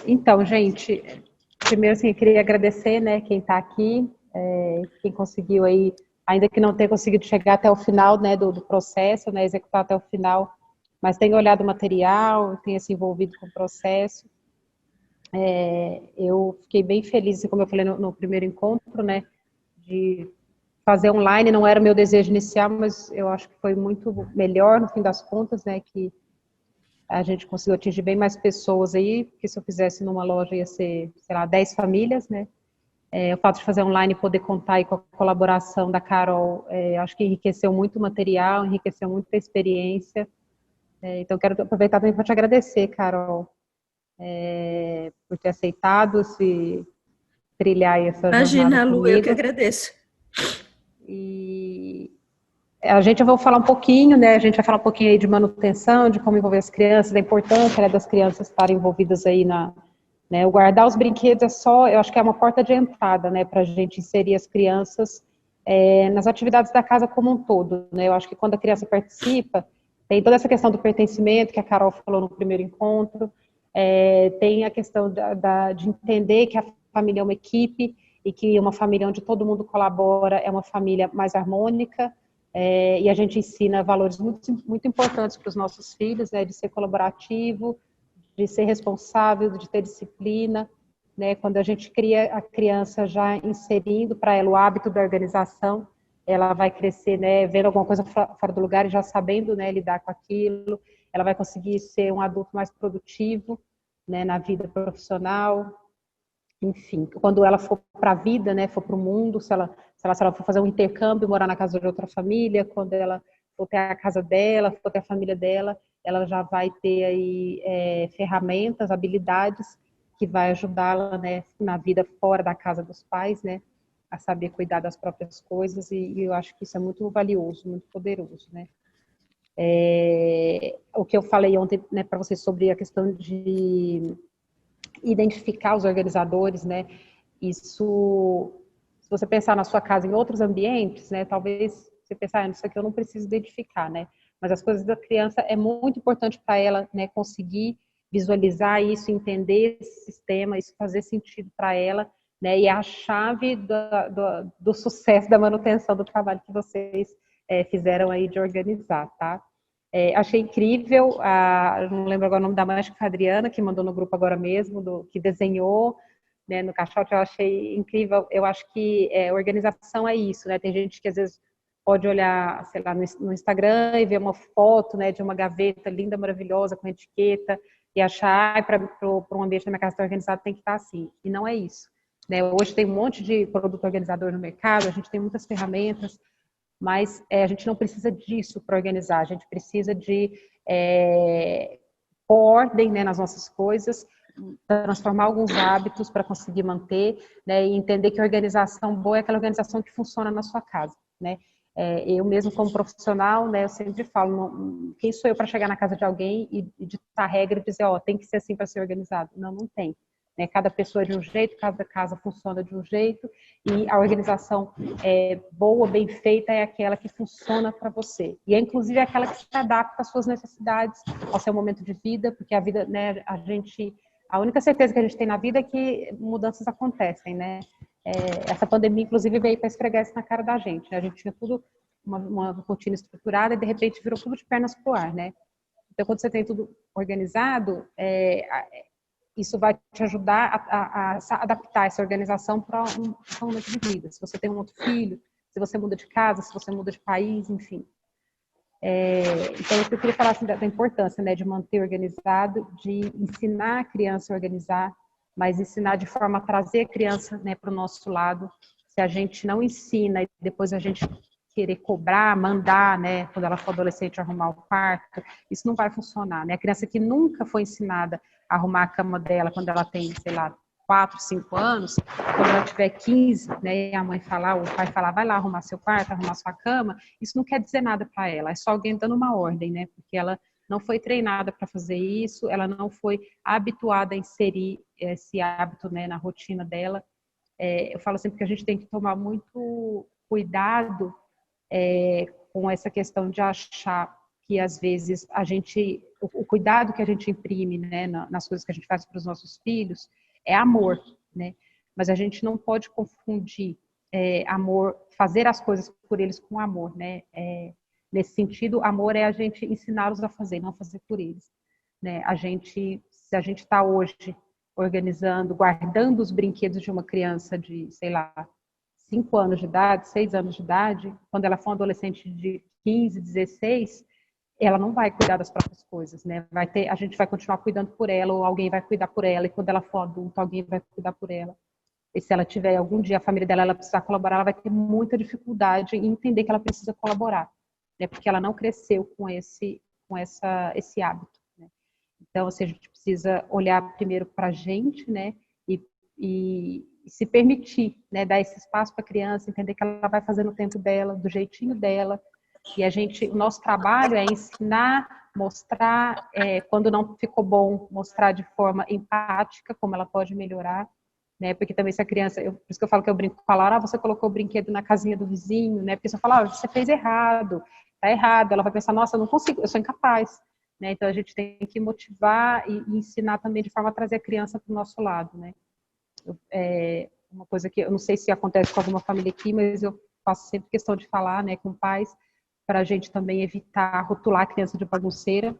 Então, gente, primeiro, assim, eu queria agradecer, né, quem está aqui, quem conseguiu aí, ainda que não tenha conseguido chegar até o final, né, do processo, né, executar até o final, mas tenha olhado o material, tenha se envolvido com o processo. Eu fiquei bem feliz, assim, como eu falei no primeiro encontro, né, de fazer online, não era o meu desejo inicial, mas eu acho que foi muito melhor, no fim das contas, né, que a gente conseguiu atingir bem mais pessoas aí, porque se eu fizesse numa loja ia ser, sei lá, 10 famílias, né? O fato de fazer online e poder contar aí com a colaboração da Carol, acho que enriqueceu muito o material, enriqueceu muito a experiência. Então, quero aproveitar também para te agradecer, Carol, por ter aceitado se trilhar essa jornada Imagina, Lu, eu que comigo. agradeço. E eu vou falar um pouquinho, né? A gente vai falar um pouquinho aí de manutenção, de como envolver as crianças, da importância, né, das crianças estarem envolvidas aí né? O guardar os brinquedos eu acho que é uma porta de entrada, né, para a gente inserir as crianças nas atividades da casa como um todo, né? Eu acho que quando a criança participa, tem toda essa questão do pertencimento que a Carol falou no primeiro encontro, tem a questão de entender que a família é uma equipe e que uma família onde todo mundo colabora é uma família mais harmônica. E a gente ensina valores muito, muito importantes para os nossos filhos, né, de ser colaborativo, de ser responsável, de ter disciplina, né? Quando a gente cria a criança já inserindo para ela o hábito da organização, ela vai crescer, né, vendo alguma coisa fora do lugar e já sabendo, né, lidar com aquilo, ela vai conseguir ser um adulto mais produtivo, né, na vida profissional, enfim, quando ela for para a vida, né, for para o mundo, se ela for fazer um intercâmbio, morar na casa de outra família, quando ela for ter a casa dela, for ter a família dela, ela já vai ter aí ferramentas, habilidades que vai ajudá-la, né, na vida fora da casa dos pais, né, a saber cuidar das próprias coisas e eu acho que isso é muito valioso, muito poderoso, né. O que eu falei ontem, né, para vocês sobre a questão de identificar os organizadores, né? Isso, se você pensar na sua casa em outros ambientes, né? Talvez você pensar, isso aqui eu não preciso identificar, né? Mas as coisas da criança é muito importante para ela, né? Conseguir visualizar isso, entender esse sistema, isso fazer sentido para ela, né? E é a chave do sucesso da manutenção do trabalho que vocês fizeram aí de organizar, tá? Achei incrível, não lembro agora o nome da mãe, acho que foi a Adriana, que mandou no grupo agora mesmo, que desenhou, né, no caixote, eu achei incrível. Eu acho que organização é isso, né? Tem gente que às vezes pode olhar, sei lá, no Instagram e ver uma foto, né, de uma gaveta linda, maravilhosa, com etiqueta, e achar, para um ambiente da minha casa estar organizado tem que estar assim. E não é isso, né? Hoje tem um monte de produto organizador no mercado, a gente tem muitas ferramentas, mas a gente não precisa disso para organizar, a gente precisa de pôr ordem, né, nas nossas coisas, transformar alguns hábitos para conseguir manter, né, e entender que a organização boa é aquela organização que funciona na sua casa, né. Eu mesmo como profissional, né, eu sempre falo, quem sou eu para chegar na casa de alguém e ditar regra e dizer, ó, tem que ser assim para ser organizado? Não, não tem. Né? Cada pessoa é de um jeito, cada casa funciona de um jeito e a organização boa, bem feita é aquela que funciona para você. E é inclusive aquela que se adapta às suas necessidades, ao seu momento de vida, porque a vida, né, a única certeza que a gente tem na vida é que mudanças acontecem, né? Essa pandemia, inclusive, veio para esfregar isso na cara da gente. Né? A gente tinha tudo, uma rotina estruturada e, de repente, virou tudo de pernas pro ar, né? Então, quando você tem tudo organizado, isso vai te ajudar a adaptar essa organização para um momento de vida. Se você tem um outro filho, se você muda de casa, se você muda de país, enfim. Então, eu queria falar assim, da importância, né, de manter organizado, de ensinar a criança a organizar, mas ensinar de forma a trazer a criança, né, para o nosso lado. Se a gente não ensina e depois a gente querer cobrar, mandar, né, quando ela for adolescente, arrumar o quarto, isso não vai funcionar, né? A criança que nunca foi ensinada a arrumar a cama dela quando ela tem, sei lá, 4, 5 anos, quando ela tiver 15, né, e a mãe falar, ou o pai falar, vai lá arrumar seu quarto, arrumar sua cama, isso não quer dizer nada para ela, é só alguém dando uma ordem, né, porque ela não foi treinada para fazer isso, ela não foi habituada a inserir esse hábito, né, na rotina dela. Eu falo sempre que a gente tem que tomar muito cuidado com essa questão de achar que às vezes a gente o cuidado que a gente imprime, né, nas coisas que a gente faz para os nossos filhos é amor, né? Mas a gente não pode confundir amor, fazer as coisas por eles com amor, né? Nesse sentido, amor é a gente ensiná-los a fazer, não fazer por eles, né? Se a gente está hoje organizando, guardando os brinquedos de uma criança de, sei lá, 5 anos de idade, 6 anos de idade, quando ela for um adolescente de 15, 16, ela não vai cuidar das próprias coisas, né? A gente vai continuar cuidando por ela, ou alguém vai cuidar por ela, e quando ela for adulta, alguém vai cuidar por ela. E se ela tiver algum dia, a família dela, ela precisar colaborar, ela vai ter muita dificuldade em entender que ela precisa colaborar, né? Porque ela não cresceu com esse hábito, né? Então, assim, a gente precisa olhar primeiro para a gente, né? E se permitir, né? Dar esse espaço para a criança, entender que ela vai fazer no tempo dela, do jeitinho dela. E o nosso trabalho é ensinar, mostrar, quando não ficou bom, mostrar de forma empática como ela pode melhorar, né? Porque também se a criança, por isso que eu falo que eu brinco com ela, você colocou o brinquedo na casinha do vizinho, né? Porque se eu falar, você fez errado, tá errado, ela vai pensar, nossa, eu não consigo, eu sou incapaz, né? Então a gente tem que motivar e ensinar também de forma a trazer a criança para o nosso lado, né? Uma coisa que eu não sei se acontece com alguma família aqui, mas eu faço sempre questão de falar, né, com pais, para a gente também evitar rotular a criança de bagunceira,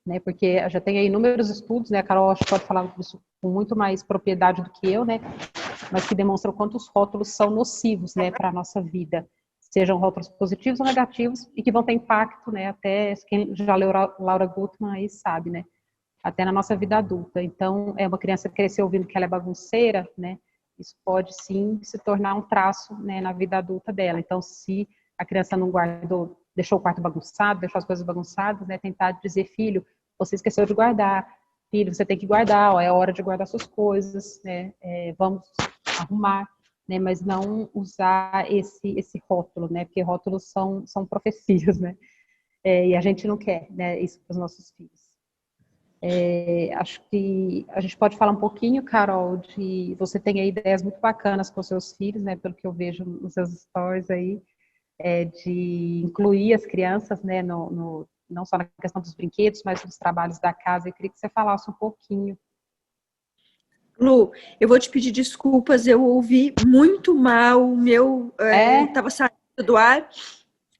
né, porque já tem aí inúmeros estudos, né, a Carol acho que pode falar disso com muito mais propriedade do que eu, né, mas que demonstram quanto os rótulos são nocivos, né, para a nossa vida, sejam rótulos positivos ou negativos, e que vão ter impacto, né, até quem já leu Laura Gutman aí sabe, né, até na nossa vida adulta. Então, uma criança que cresceu ouvindo que ela é bagunceira, né, isso pode sim se tornar um traço, né, na vida adulta dela. Então, se a criança não guardou, deixou o quarto bagunçado, deixou as coisas bagunçadas, né, tentar dizer, filho, você esqueceu de guardar, filho, você tem que guardar, é hora de guardar suas coisas, né, vamos arrumar, né, mas não usar esse rótulo, né, porque rótulos são profecias, né, e a gente não quer, né, isso para os nossos filhos. Acho que a gente pode falar um pouquinho, Carol, você tem aí ideias muito bacanas com seus filhos, né, pelo que eu vejo nos seus stories aí, de incluir as crianças, né, não só na questão dos brinquedos, mas nos trabalhos da casa. Eu queria que você falasse um pouquinho. Lu, eu vou te pedir desculpas, eu ouvi muito mal, o meu estava saindo do ar,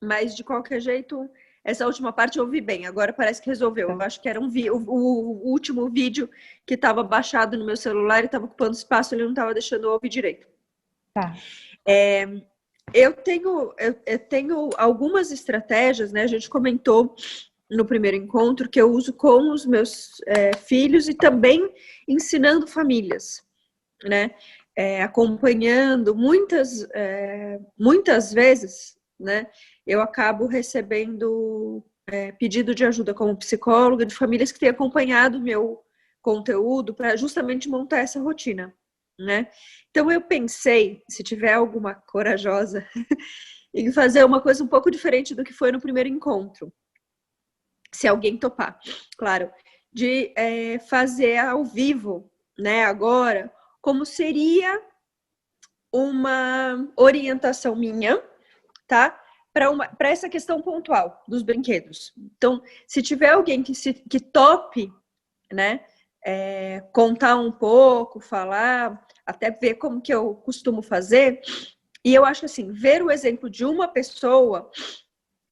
mas de qualquer jeito, essa última parte eu ouvi bem, agora parece que resolveu. Eu acho que era o último vídeo que estava baixado no meu celular e estava ocupando espaço, ele não estava deixando eu ouvir direito. Tá. Eu tenho algumas estratégias, né? A gente comentou no primeiro encontro que eu uso com os meus filhos e também ensinando famílias, né? Acompanhando muitas vezes, né? Eu acabo recebendo pedido de ajuda como psicóloga de famílias que têm acompanhado o meu conteúdo para justamente montar essa rotina, né? Então eu pensei, se tiver alguma corajosa, em fazer uma coisa um pouco diferente do que foi no primeiro encontro. Se alguém topar, claro, de fazer ao vivo, né, agora, como seria uma orientação minha, tá? Para essa questão pontual dos brinquedos. Então, se tiver alguém que tope, né, contar um pouco, falar, até ver como que eu costumo fazer, e eu acho assim, ver o exemplo de uma pessoa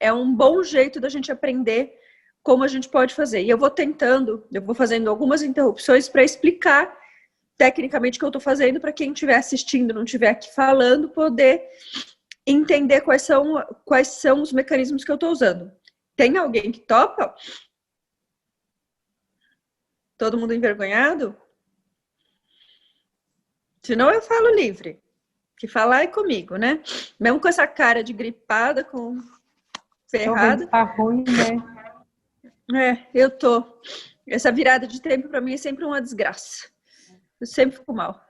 é um bom jeito da gente aprender como a gente pode fazer. E eu vou fazendo algumas interrupções para explicar tecnicamente o que eu estou fazendo para quem estiver assistindo, não estiver aqui falando, poder entender quais são os mecanismos que eu estou usando. Tem alguém que topa? Todo mundo envergonhado? Senão eu falo livre. Que falar é comigo, né? Mesmo com essa cara de gripada, com ferrada. Tá ruim, né? Eu tô. Essa virada de tempo para mim é sempre uma desgraça. Eu sempre fico mal.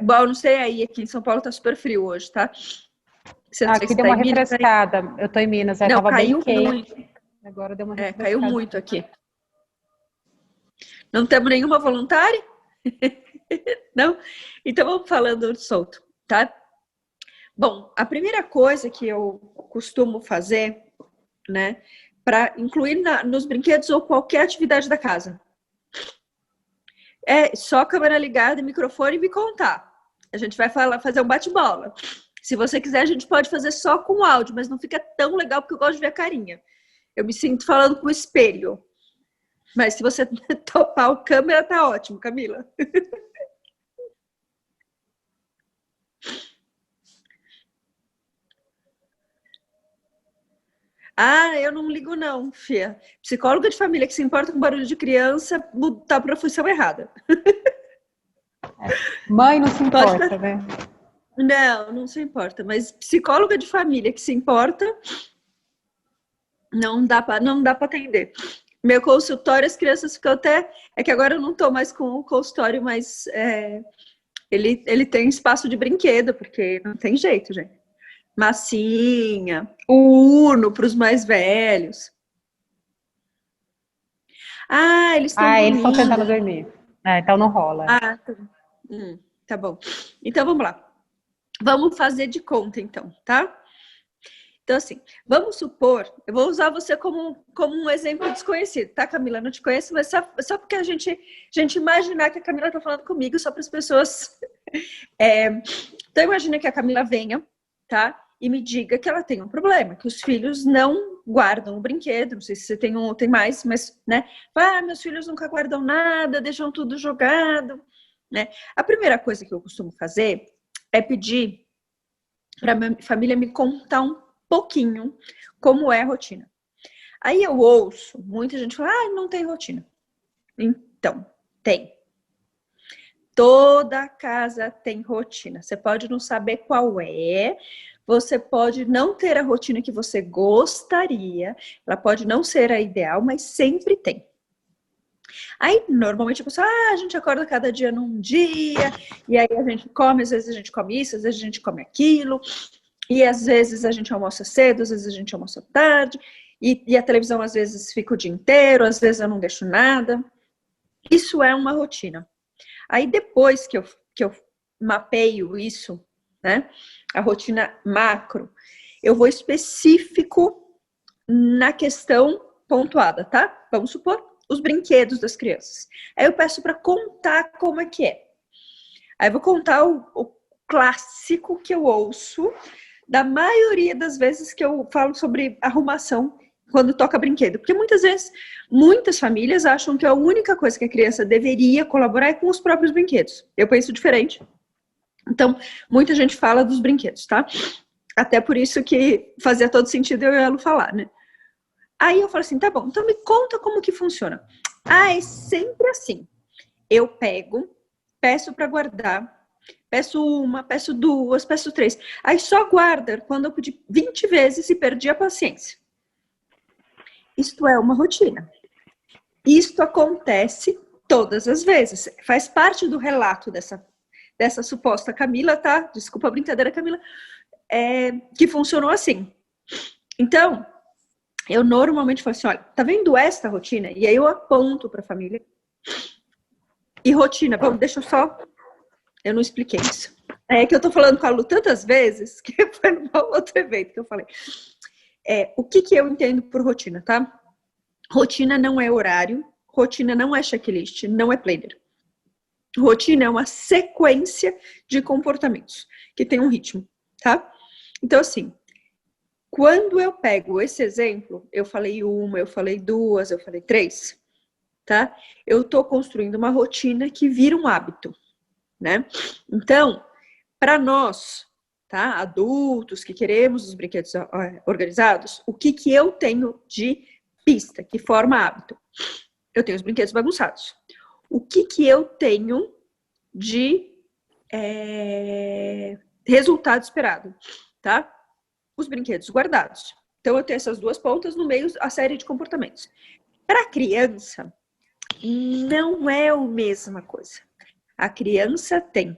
Bom, não sei aí, aqui em São Paulo tá super frio hoje, tá? Aqui deu uma refrescada. Eu tô em Minas, não, tava bem quente. Muito. Agora deu uma refrescada. Caiu muito aqui. Não temos nenhuma voluntária? Não? Então vamos falando solto, tá? Bom, a primeira coisa que eu costumo fazer, né, para incluir nos brinquedos ou qualquer atividade da casa. É só câmera ligada e microfone e me contar. A gente vai fazer um bate-bola. Se você quiser, a gente pode fazer só com áudio, mas não fica tão legal porque eu gosto de ver a carinha. Eu me sinto falando com o espelho. Mas se você topar o câmera, tá ótimo, Camila. Ah, eu não ligo não, fia. Psicóloga de família que se importa com barulho de criança, tá a profissão errada. Mãe não se importa, né? Não se importa. Mas psicóloga de família que se importa, não dá para atender. Meu consultório, as crianças ficam até... É que agora eu não tô mais com o consultório, mas ele tem espaço de brinquedo, porque não tem jeito, gente. Massinha, o Uno para os mais velhos. Ah, eles estão eles estão tentando dormir. Então não rola. Tá bom. Então vamos lá. Vamos fazer de conta, então, tá? Então, assim, vamos supor, eu vou usar você como um exemplo desconhecido, tá, Camila? Não te conheço, mas só porque a gente imaginar que a Camila tá falando comigo, só para as pessoas. Então, imagina que a Camila venha, tá? E me diga que ela tem um problema, que os filhos não guardam o brinquedo, não sei se você tem um ou tem mais, mas, né? Meus filhos nunca guardam nada, deixam tudo jogado, né? A primeira coisa que eu costumo fazer é pedir para minha família me contar um pouquinho como é a rotina. Aí eu ouço muita gente falar, não tem rotina. Então, tem. Toda casa tem rotina. Você pode não saber qual é, você pode não ter a rotina que você gostaria, ela pode não ser a ideal, mas sempre tem. Aí, normalmente, a pessoa, a gente acorda cada dia num dia, e aí a gente come, às vezes a gente come isso, às vezes a gente come aquilo, e às vezes a gente almoça cedo, às vezes a gente almoça tarde, e a televisão às vezes fica o dia inteiro, às vezes eu não deixo nada. Isso é uma rotina. Aí depois que eu mapeio isso, né, a rotina macro, eu vou específico na questão pontuada, tá? Vamos supor, os brinquedos das crianças. Aí eu peço para contar como é que é. Aí eu vou contar o clássico que eu ouço da maioria das vezes que eu falo sobre arrumação quando toca brinquedo. Porque muitas vezes, muitas famílias acham que a única coisa que a criança deveria colaborar é com os próprios brinquedos. Eu penso diferente. Então, muita gente fala dos brinquedos, tá? Até por isso que fazia todo sentido eu e ela falar, né? Aí eu falo assim, tá bom, então me conta como que funciona. É sempre assim. Eu pego, peço para guardar, peço uma, peço duas, peço três. Aí só guarda quando eu pedi 20 vezes e perdi a paciência. Isto é uma rotina. Isto acontece todas as vezes. Faz parte do relato dessa suposta Camila, tá? Desculpa a brincadeira, Camila. Que funcionou assim. Então, eu normalmente falo assim, olha, tá vendo esta rotina? E aí eu aponto para a família. E rotina, vamos, deixa eu só... Eu não expliquei isso. É que eu tô falando com a Lu tantas vezes, que foi num outro evento que eu falei. O que eu entendo por rotina, tá? Rotina não é horário, rotina não é checklist, não é planner. Rotina é uma sequência de comportamentos que tem um ritmo, tá? Então, assim, quando eu pego esse exemplo, eu falei uma, eu falei duas, eu falei três, tá? Eu tô construindo uma rotina que vira um hábito, né? Então, para nós, tá? Adultos que queremos os brinquedos organizados, o que eu tenho de pista que forma hábito? Eu tenho os brinquedos bagunçados. O que eu tenho de resultado esperado, tá? Os brinquedos guardados. Então, eu tenho essas duas pontas no meio, a série de comportamentos. Para a criança, não é a mesma coisa. A criança tem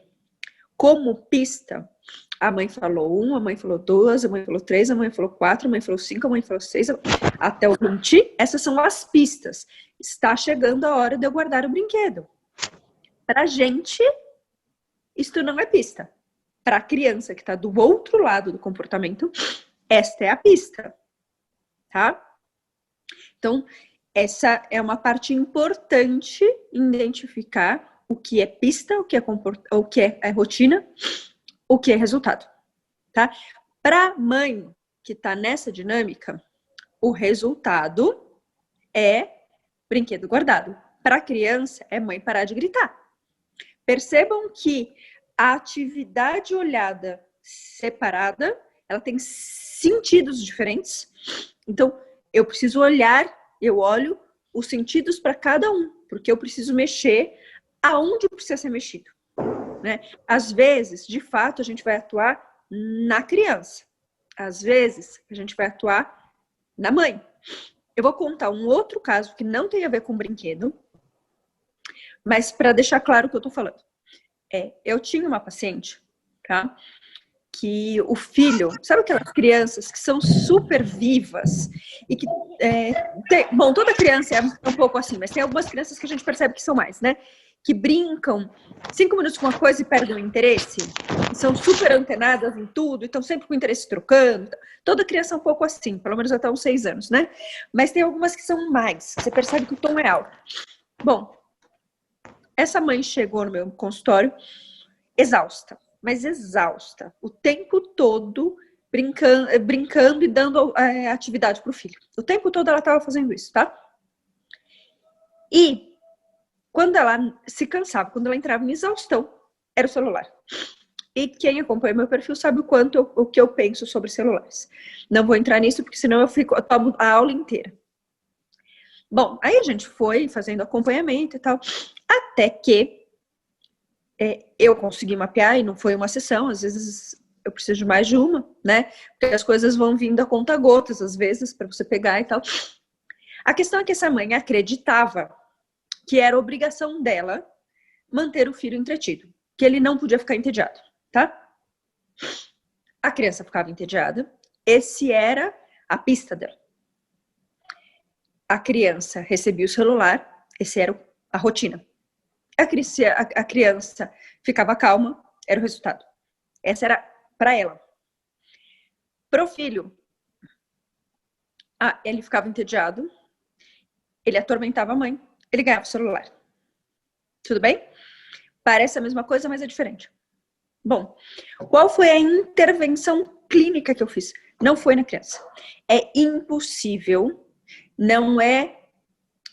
como pista, a mãe falou 1, a mãe falou 2, a mãe falou 3, a mãe falou 4, a mãe falou 5, a mãe falou 6, até o 20. Essas são as pistas. Está chegando a hora de eu guardar o brinquedo. Para a gente, isto não é pista. Para a criança que está do outro lado do comportamento, esta é a pista. Tá? Então, essa é uma parte importante em identificar o que é pista, o que é rotina, o que é resultado, tá? Para mãe que está nessa dinâmica, o resultado é brinquedo guardado. Para criança, é mãe parar de gritar. Percebam que a atividade olhada separada, ela tem sentidos diferentes. Então, eu preciso olhar, eu olho os sentidos para cada um, porque eu preciso mexer aonde precisa ser mexido, né? Às vezes, de fato, a gente vai atuar na criança. Às vezes, a gente vai atuar na mãe. Eu vou contar um outro caso que não tem a ver com brinquedo, mas para deixar claro o que eu estou falando. Eu tinha uma paciente, tá? Que o filho, sabe aquelas crianças que são super vivas e que bom, toda criança é um pouco assim, mas tem algumas crianças que a gente percebe que são mais, né? Que brincam 5 minutos com uma coisa e perdem o interesse, e são super antenadas em tudo, e estão sempre com o interesse trocando. Toda criança é um pouco assim, pelo menos até uns 6 anos, né? Mas tem algumas que são mais, você percebe que o tom é alto. Bom, essa mãe chegou no meu consultório exausta, mas exausta, o tempo todo brincando e dando atividade para o filho. O tempo todo ela estava fazendo isso, tá? E quando ela se cansava, quando ela entrava em exaustão, era o celular. E quem acompanha meu perfil sabe o que eu penso sobre celulares. Não vou entrar nisso, porque senão eu tomo a aula inteira. Bom, aí a gente foi fazendo acompanhamento e tal, até que eu consegui mapear, e não foi uma sessão, às vezes eu preciso de mais de uma, né? Porque as coisas vão vindo a conta-gotas, às vezes, para você pegar e tal. A questão é que essa mãe acreditava que era obrigação dela manter o filho entretido, que ele não podia ficar entediado, tá? A criança ficava entediada, esse era a pista dela. A criança recebia o celular, esse era a rotina. A criança ficava calma, era o resultado. Essa era para ela. Pro filho, ele ficava entediado, ele atormentava a mãe, ele ganhava o celular. Tudo bem? Parece a mesma coisa, mas é diferente. Bom, qual foi a intervenção clínica que eu fiz? Não foi na criança. É impossível, não é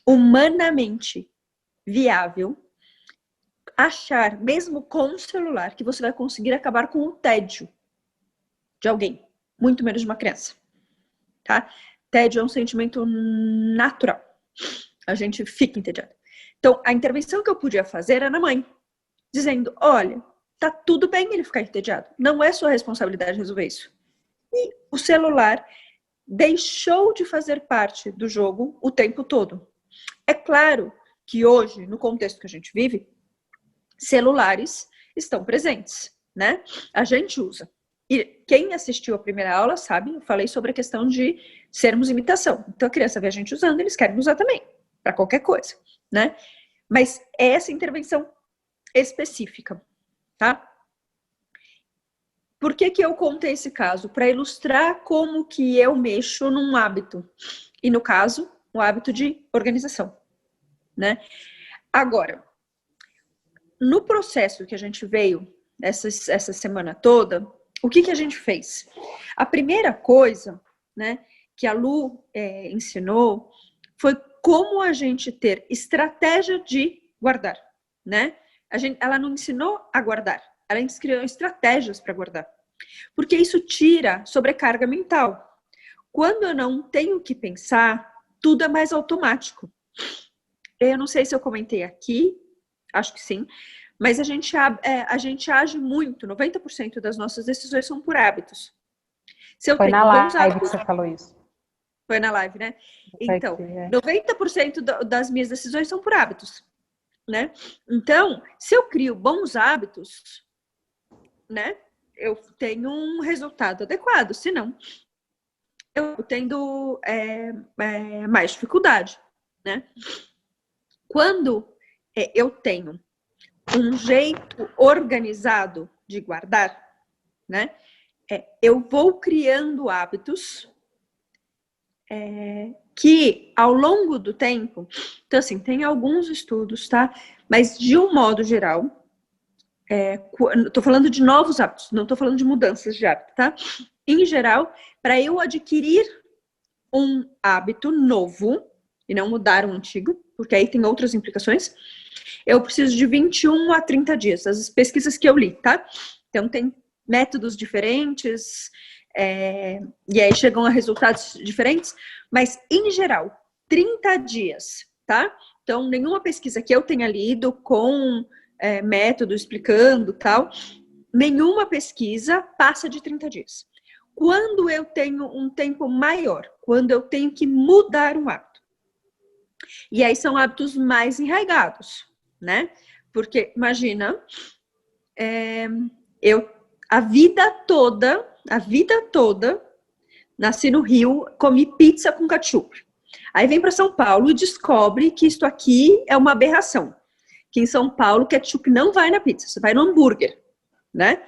humanamente viável achar, mesmo com o celular, que você vai conseguir acabar com o tédio de alguém, muito menos de uma criança, tá? Tédio é um sentimento natural. A gente fica entediado. Então, a intervenção que eu podia fazer era na mãe, dizendo, olha, tá tudo bem ele ficar entediado, não é sua responsabilidade resolver isso. E o celular deixou de fazer parte do jogo o tempo todo. É claro que hoje, no contexto que a gente vive, celulares estão presentes, né? A gente usa. E quem assistiu a primeira aula sabe, eu falei sobre a questão de sermos imitação. Então a criança vê a gente usando, eles querem usar também, para qualquer coisa, né? Mas é essa intervenção específica, tá? Por que eu contei esse caso? Para ilustrar como que eu mexo num hábito. E no caso, um hábito de organização, né? Agora, no processo que a gente veio essa semana toda, o que a gente fez? A primeira coisa, né, que a Lu ensinou foi como a gente ter estratégia de guardar, né? Ela não ensinou a guardar, ela ensinou estratégias para guardar. Porque isso tira sobrecarga mental. Quando eu não tenho que pensar, tudo é mais automático. Eu não sei se eu comentei aqui, acho que sim, mas a gente age muito, 90% das nossas decisões são por hábitos. Se eu Foi tenho na bons live hábitos, que você falou isso. Foi na live, né? Então, 90% das minhas decisões são por hábitos, né? Então, se eu crio bons hábitos, né? Eu tenho um resultado adequado, senão eu tendo mais dificuldade, né? Quando eu tenho um jeito organizado de guardar, né? Eu vou criando hábitos que ao longo do tempo, então assim, tem alguns estudos, tá? Mas de um modo geral, tô falando de novos hábitos, não tô falando de mudanças de hábito, tá? Em geral, para eu adquirir um hábito novo e não mudar um antigo, porque aí tem outras implicações, eu preciso de 21 a 30 dias, as pesquisas que eu li, tá? Então tem métodos diferentes, e aí chegam a resultados diferentes, mas em geral, 30 dias, tá? Então, nenhuma pesquisa que eu tenha lido com método explicando tal, nenhuma pesquisa passa de 30 dias. Quando eu tenho um tempo maior, quando eu tenho que mudar um hábito, e aí são hábitos mais enraigados, né? Porque, imagina, eu a vida toda, nasci no Rio, comi pizza com ketchup. Aí vem para São Paulo e descobre que isto aqui é uma aberração. Que em São Paulo, ketchup não vai na pizza, você vai no hambúrguer, né?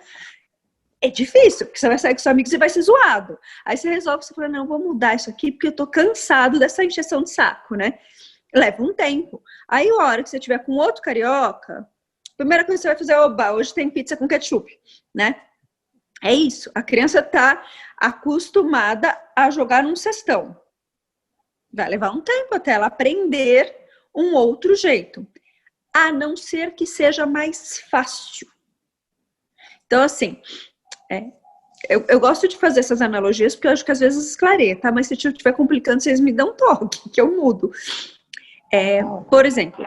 É difícil, porque você vai sair com seus amigos e vai ser zoado. Aí você resolve, você fala, não, vou mudar isso aqui, porque eu tô cansado dessa encheção de saco, né? Leva um tempo. Aí, a hora que você tiver com outro carioca, a primeira coisa que você vai fazer é, oba, hoje tem pizza com ketchup, né? É isso, a criança tá acostumada a jogar num cestão. Vai levar um tempo até ela aprender um outro jeito. A não ser que seja mais fácil. Então, assim, eu gosto de fazer essas analogias porque eu acho que às vezes esclareia, tá? Mas se estiver complicando, vocês me dão um toque, que eu mudo. Por exemplo,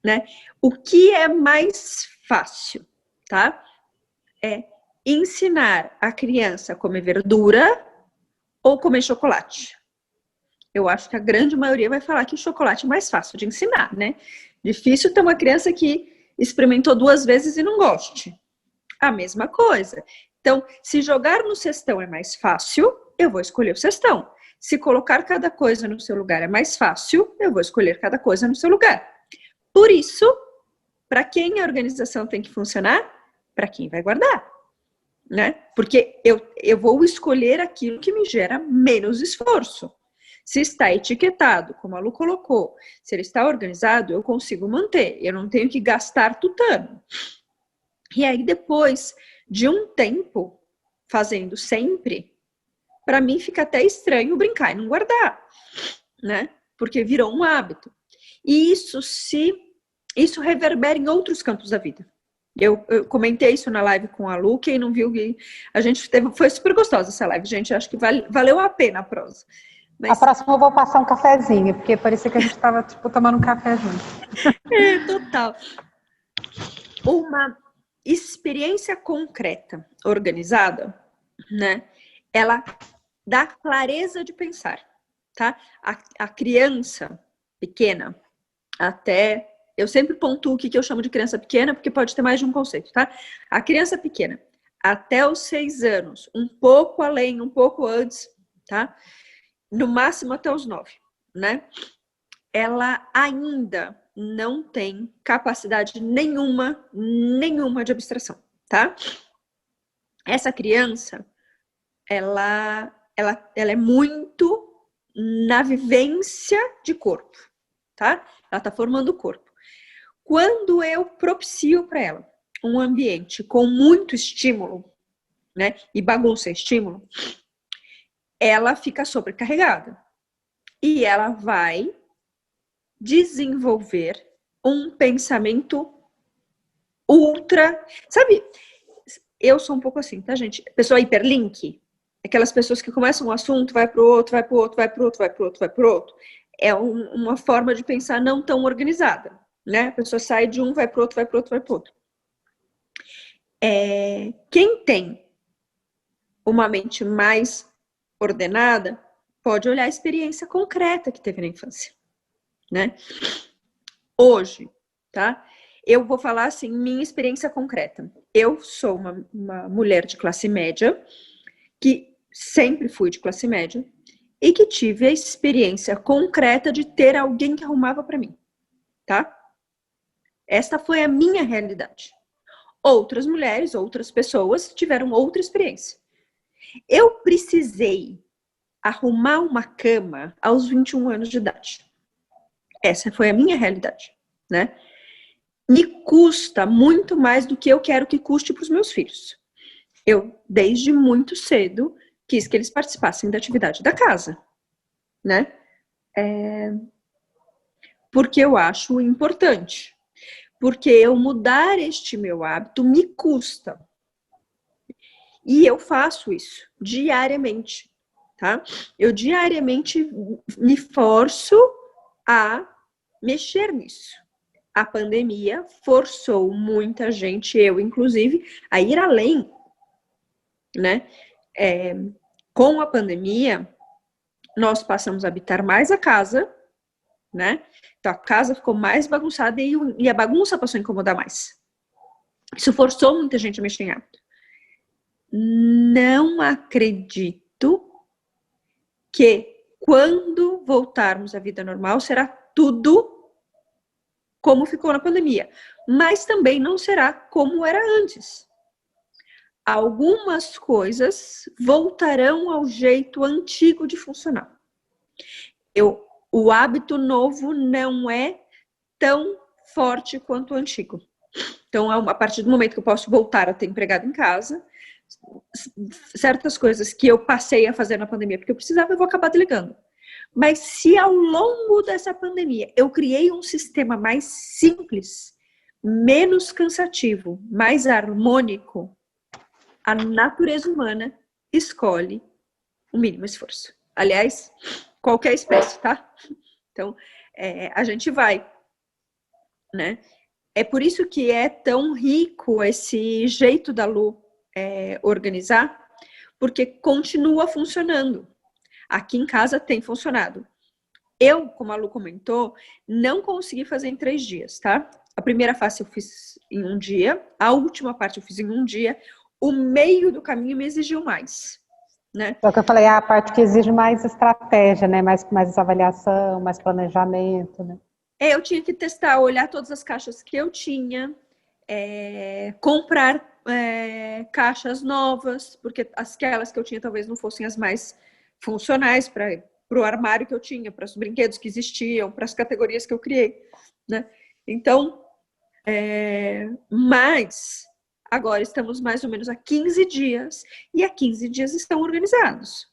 né? O que é mais fácil, tá? Ensinar a criança a comer verdura ou comer chocolate. Eu acho que a grande maioria vai falar que o chocolate é mais fácil de ensinar, né? Difícil ter uma criança que experimentou 2 vezes e não goste. A mesma coisa. Então, se jogar no cestão é mais fácil, eu vou escolher o cestão. Se colocar cada coisa no seu lugar é mais fácil, eu vou escolher cada coisa no seu lugar. Por isso, para quem a organização tem que funcionar? Para quem vai guardar, né? Porque eu vou escolher aquilo que me gera menos esforço. Se está etiquetado, como a Lu colocou, se ele está organizado, eu consigo manter. Eu não tenho que gastar tutano. E aí, depois de um tempo fazendo sempre, para mim fica até estranho brincar e não guardar, né? Porque virou um hábito. E isso reverbera em outros campos da vida. Eu comentei isso na live com a Lu, quem não viu, foi super gostosa essa live, gente. Acho que valeu a pena a prosa. Mas... A próxima eu vou passar um cafezinho, porque parecia que a gente estava tipo, tomando um café junto. Total. Uma experiência concreta, organizada, né? Ela dá clareza de pensar, tá? A criança pequena, até... Eu sempre pontuo o que eu chamo de criança pequena, porque pode ter mais de um conceito, tá? A criança pequena, até os 6 anos, um pouco além, um pouco antes, tá? No máximo até os 9, né? Ela ainda não tem capacidade nenhuma de abstração, tá? Essa criança, ela é muito na vivência de corpo, tá? Ela tá formando o corpo. Quando eu propicio para ela um ambiente com muito estímulo, né? E bagunça é estímulo, ela fica sobrecarregada. E ela vai desenvolver um pensamento ultra... Sabe, eu sou um pouco assim, tá, gente? Pessoa hiperlink. Aquelas pessoas que começam um assunto, vai pro outro, vai pro outro, vai pro outro, vai pro outro, vai pro outro. É uma forma de pensar não tão organizada, né? A pessoa sai de um, vai pro outro, vai pro outro, vai pro outro. Quem tem uma mente mais ordenada pode olhar a experiência concreta que teve na infância, né? Hoje, tá? Eu vou falar assim, minha experiência concreta. Eu sou uma mulher de classe média, que sempre fui de classe média, e que tive a experiência concreta de ter alguém que arrumava para mim, tá? Esta foi a minha realidade. Outras mulheres, outras pessoas tiveram outra experiência. Eu precisei arrumar uma cama aos 21 anos de idade. Essa foi a minha realidade, né? Me custa muito mais do que eu quero que custe para os meus filhos. Eu, desde muito cedo, quis que eles participassem da atividade da casa, né? Porque eu acho importante. Porque eu mudar este meu hábito me custa. E eu faço isso diariamente, tá? Eu diariamente me forço a mexer nisso. A pandemia forçou muita gente, eu inclusive, a ir além, né? Com a pandemia, nós passamos a habitar mais a casa, né? Então a casa ficou mais bagunçada e a bagunça passou a incomodar mais. Isso forçou muita gente a mexer em hábito. Não acredito que quando voltarmos à vida normal será tudo como ficou na pandemia, mas também não será como era antes. Algumas coisas voltarão ao jeito antigo de funcionar. O hábito novo não é tão forte quanto o antigo. Então, a partir do momento que eu posso voltar a ter empregado em casa, certas coisas que eu passei a fazer na pandemia, porque eu precisava, eu vou acabar delegando. Mas se ao longo dessa pandemia eu criei um sistema mais simples, menos cansativo, mais harmônico, a natureza humana escolhe o mínimo esforço. Aliás, qualquer espécie, tá? Então, a gente vai, né? É por isso que é tão rico esse jeito da Lu organizar, porque continua funcionando. Aqui em casa tem funcionado. Eu, como a Lu comentou, não consegui fazer em 3 dias, tá? A primeira fase eu fiz em 1 dia, a última parte eu fiz em 1 dia, o meio do caminho me exigiu mais, né? É o que eu falei, a parte que exige mais estratégia, né? Mais avaliação, mais planejamento, né? Eu tinha que testar, olhar todas as caixas que eu tinha, comprar caixas novas, porque aquelas que eu tinha talvez não fossem as mais funcionais para o armário que eu tinha, para os brinquedos que existiam, para as categorias que eu criei, né? Então, mas agora estamos mais ou menos há 15 dias e há 15 dias estão organizados,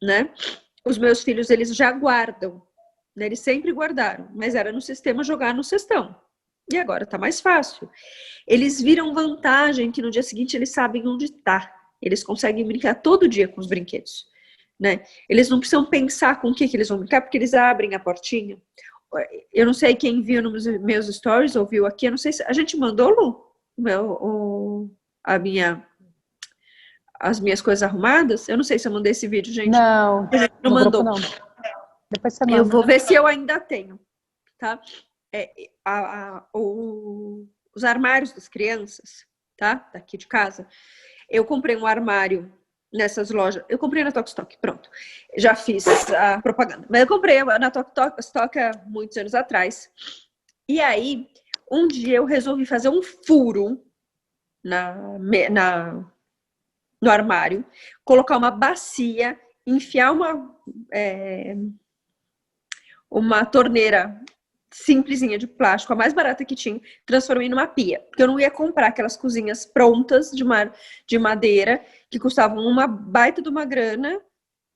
né? Os meus filhos, eles já guardam, né? Eles sempre guardaram, mas era no sistema jogar no cestão. E agora tá mais fácil. Eles viram vantagem que no dia seguinte eles sabem onde tá. Eles conseguem brincar todo dia com os brinquedos, né? Eles não precisam pensar com o que eles vão brincar, porque eles abrem a portinha. Eu não sei quem viu nos meus stories ou viu aqui, eu não sei se a gente mandou, Lu, as minhas coisas arrumadas. Eu não sei se eu mandei esse vídeo, gente. Não, A gente não mandou. Grupo, não. Depois você manda. Eu vou ver se eu ainda tenho, tá? Os armários das crianças, tá? Daqui de casa. Eu comprei um armário nessas lojas. Eu comprei na Tok Stock, pronto. Já fiz a propaganda. Mas eu comprei na Tok Stock há muitos anos atrás. E aí, um dia eu resolvi fazer um furo no armário, colocar uma bacia, enfiar uma torneira simplesinha de plástico, a mais barata que tinha, transformei numa pia. Porque eu não ia comprar aquelas cozinhas prontas de madeira, que custavam uma baita de uma grana,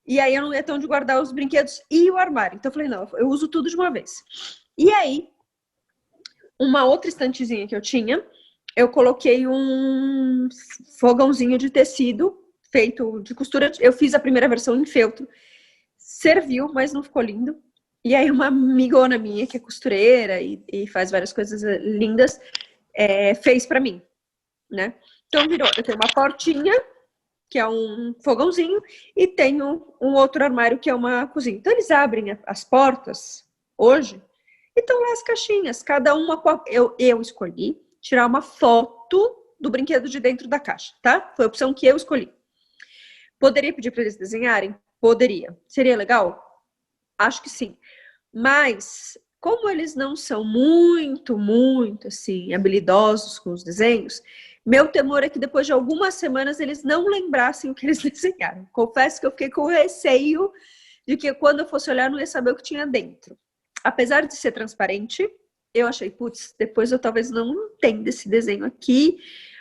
e aí eu não ia ter onde guardar os brinquedos e o armário. Então eu falei, não, eu uso tudo de uma vez. E aí, uma outra estantezinha que eu tinha, eu coloquei um fogãozinho de tecido feito de costura. Eu fiz a primeira versão em feltro. Serviu, mas não ficou lindo. E aí uma amigona minha, que é costureira e faz várias coisas lindas, fez pra mim, né? Então virou, eu tenho uma portinha, que é um fogãozinho, e tenho um outro armário, que é uma cozinha. Então eles abrem as portas, hoje, e estão lá as caixinhas, cada uma com eu escolhi tirar uma foto do brinquedo de dentro da caixa, tá? Foi a opção que eu escolhi. Poderia pedir para eles desenharem? Poderia. Seria legal? Acho que sim. Mas como eles não são muito, muito, assim, habilidosos com os desenhos, meu temor é que depois de algumas semanas eles não lembrassem o que eles desenharam. Confesso que eu fiquei com receio de que quando eu fosse olhar, eu não ia saber o que tinha dentro. Apesar de ser transparente, eu achei, putz, depois eu talvez não entenda esse desenho aqui,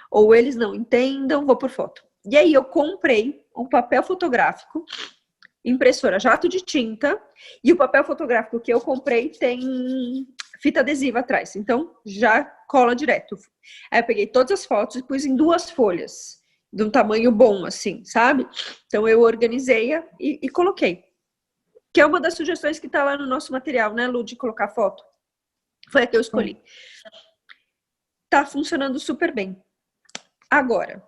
ou eles não entendam, vou por foto. E aí eu comprei um papel fotográfico, impressora jato de tinta, e o papel fotográfico que eu comprei tem fita adesiva atrás, então já cola direto. Aí eu peguei todas as fotos e pus em 2 folhas, de um tamanho bom, assim, sabe? Então eu organizei-a e coloquei. Que é uma das sugestões que tá lá no nosso material, né, Lu, de colocar foto. Foi a que eu escolhi. Tá funcionando super bem. Agora,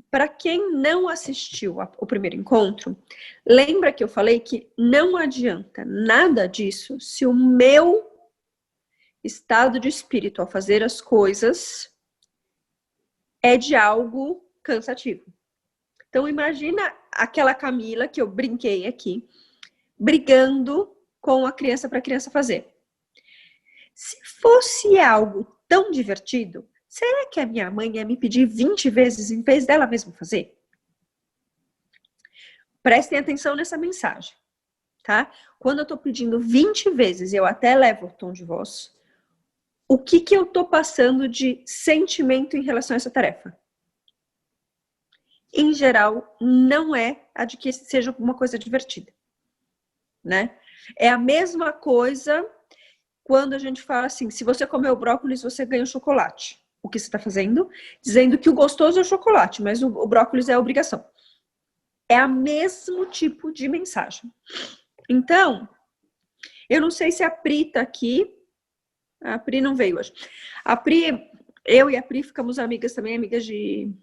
para quem não assistiu o primeiro encontro, lembra que eu falei que não adianta nada disso se o meu estado de espírito ao fazer as coisas é de algo cansativo. Então, imagina aquela Camila que eu brinquei aqui, brigando com a criança para a criança fazer. Se fosse algo tão divertido, será que a minha mãe ia me pedir 20 vezes em vez dela mesma fazer? Prestem atenção nessa mensagem, tá? Quando eu tô pedindo 20 vezes, eu até levo o tom de voz, o que eu tô passando de sentimento em relação a essa tarefa? Em geral, não é a de que seja uma coisa divertida, né? É a mesma coisa quando a gente fala assim, se você comeu brócolis, você ganha o chocolate. O que você está fazendo? Dizendo que o gostoso é o chocolate, mas o brócolis é a obrigação. É o mesmo tipo de mensagem. Então, eu não sei se a Pri tá aqui. A Pri não veio hoje. A Pri, eu e a Pri ficamos amigas também, amigas de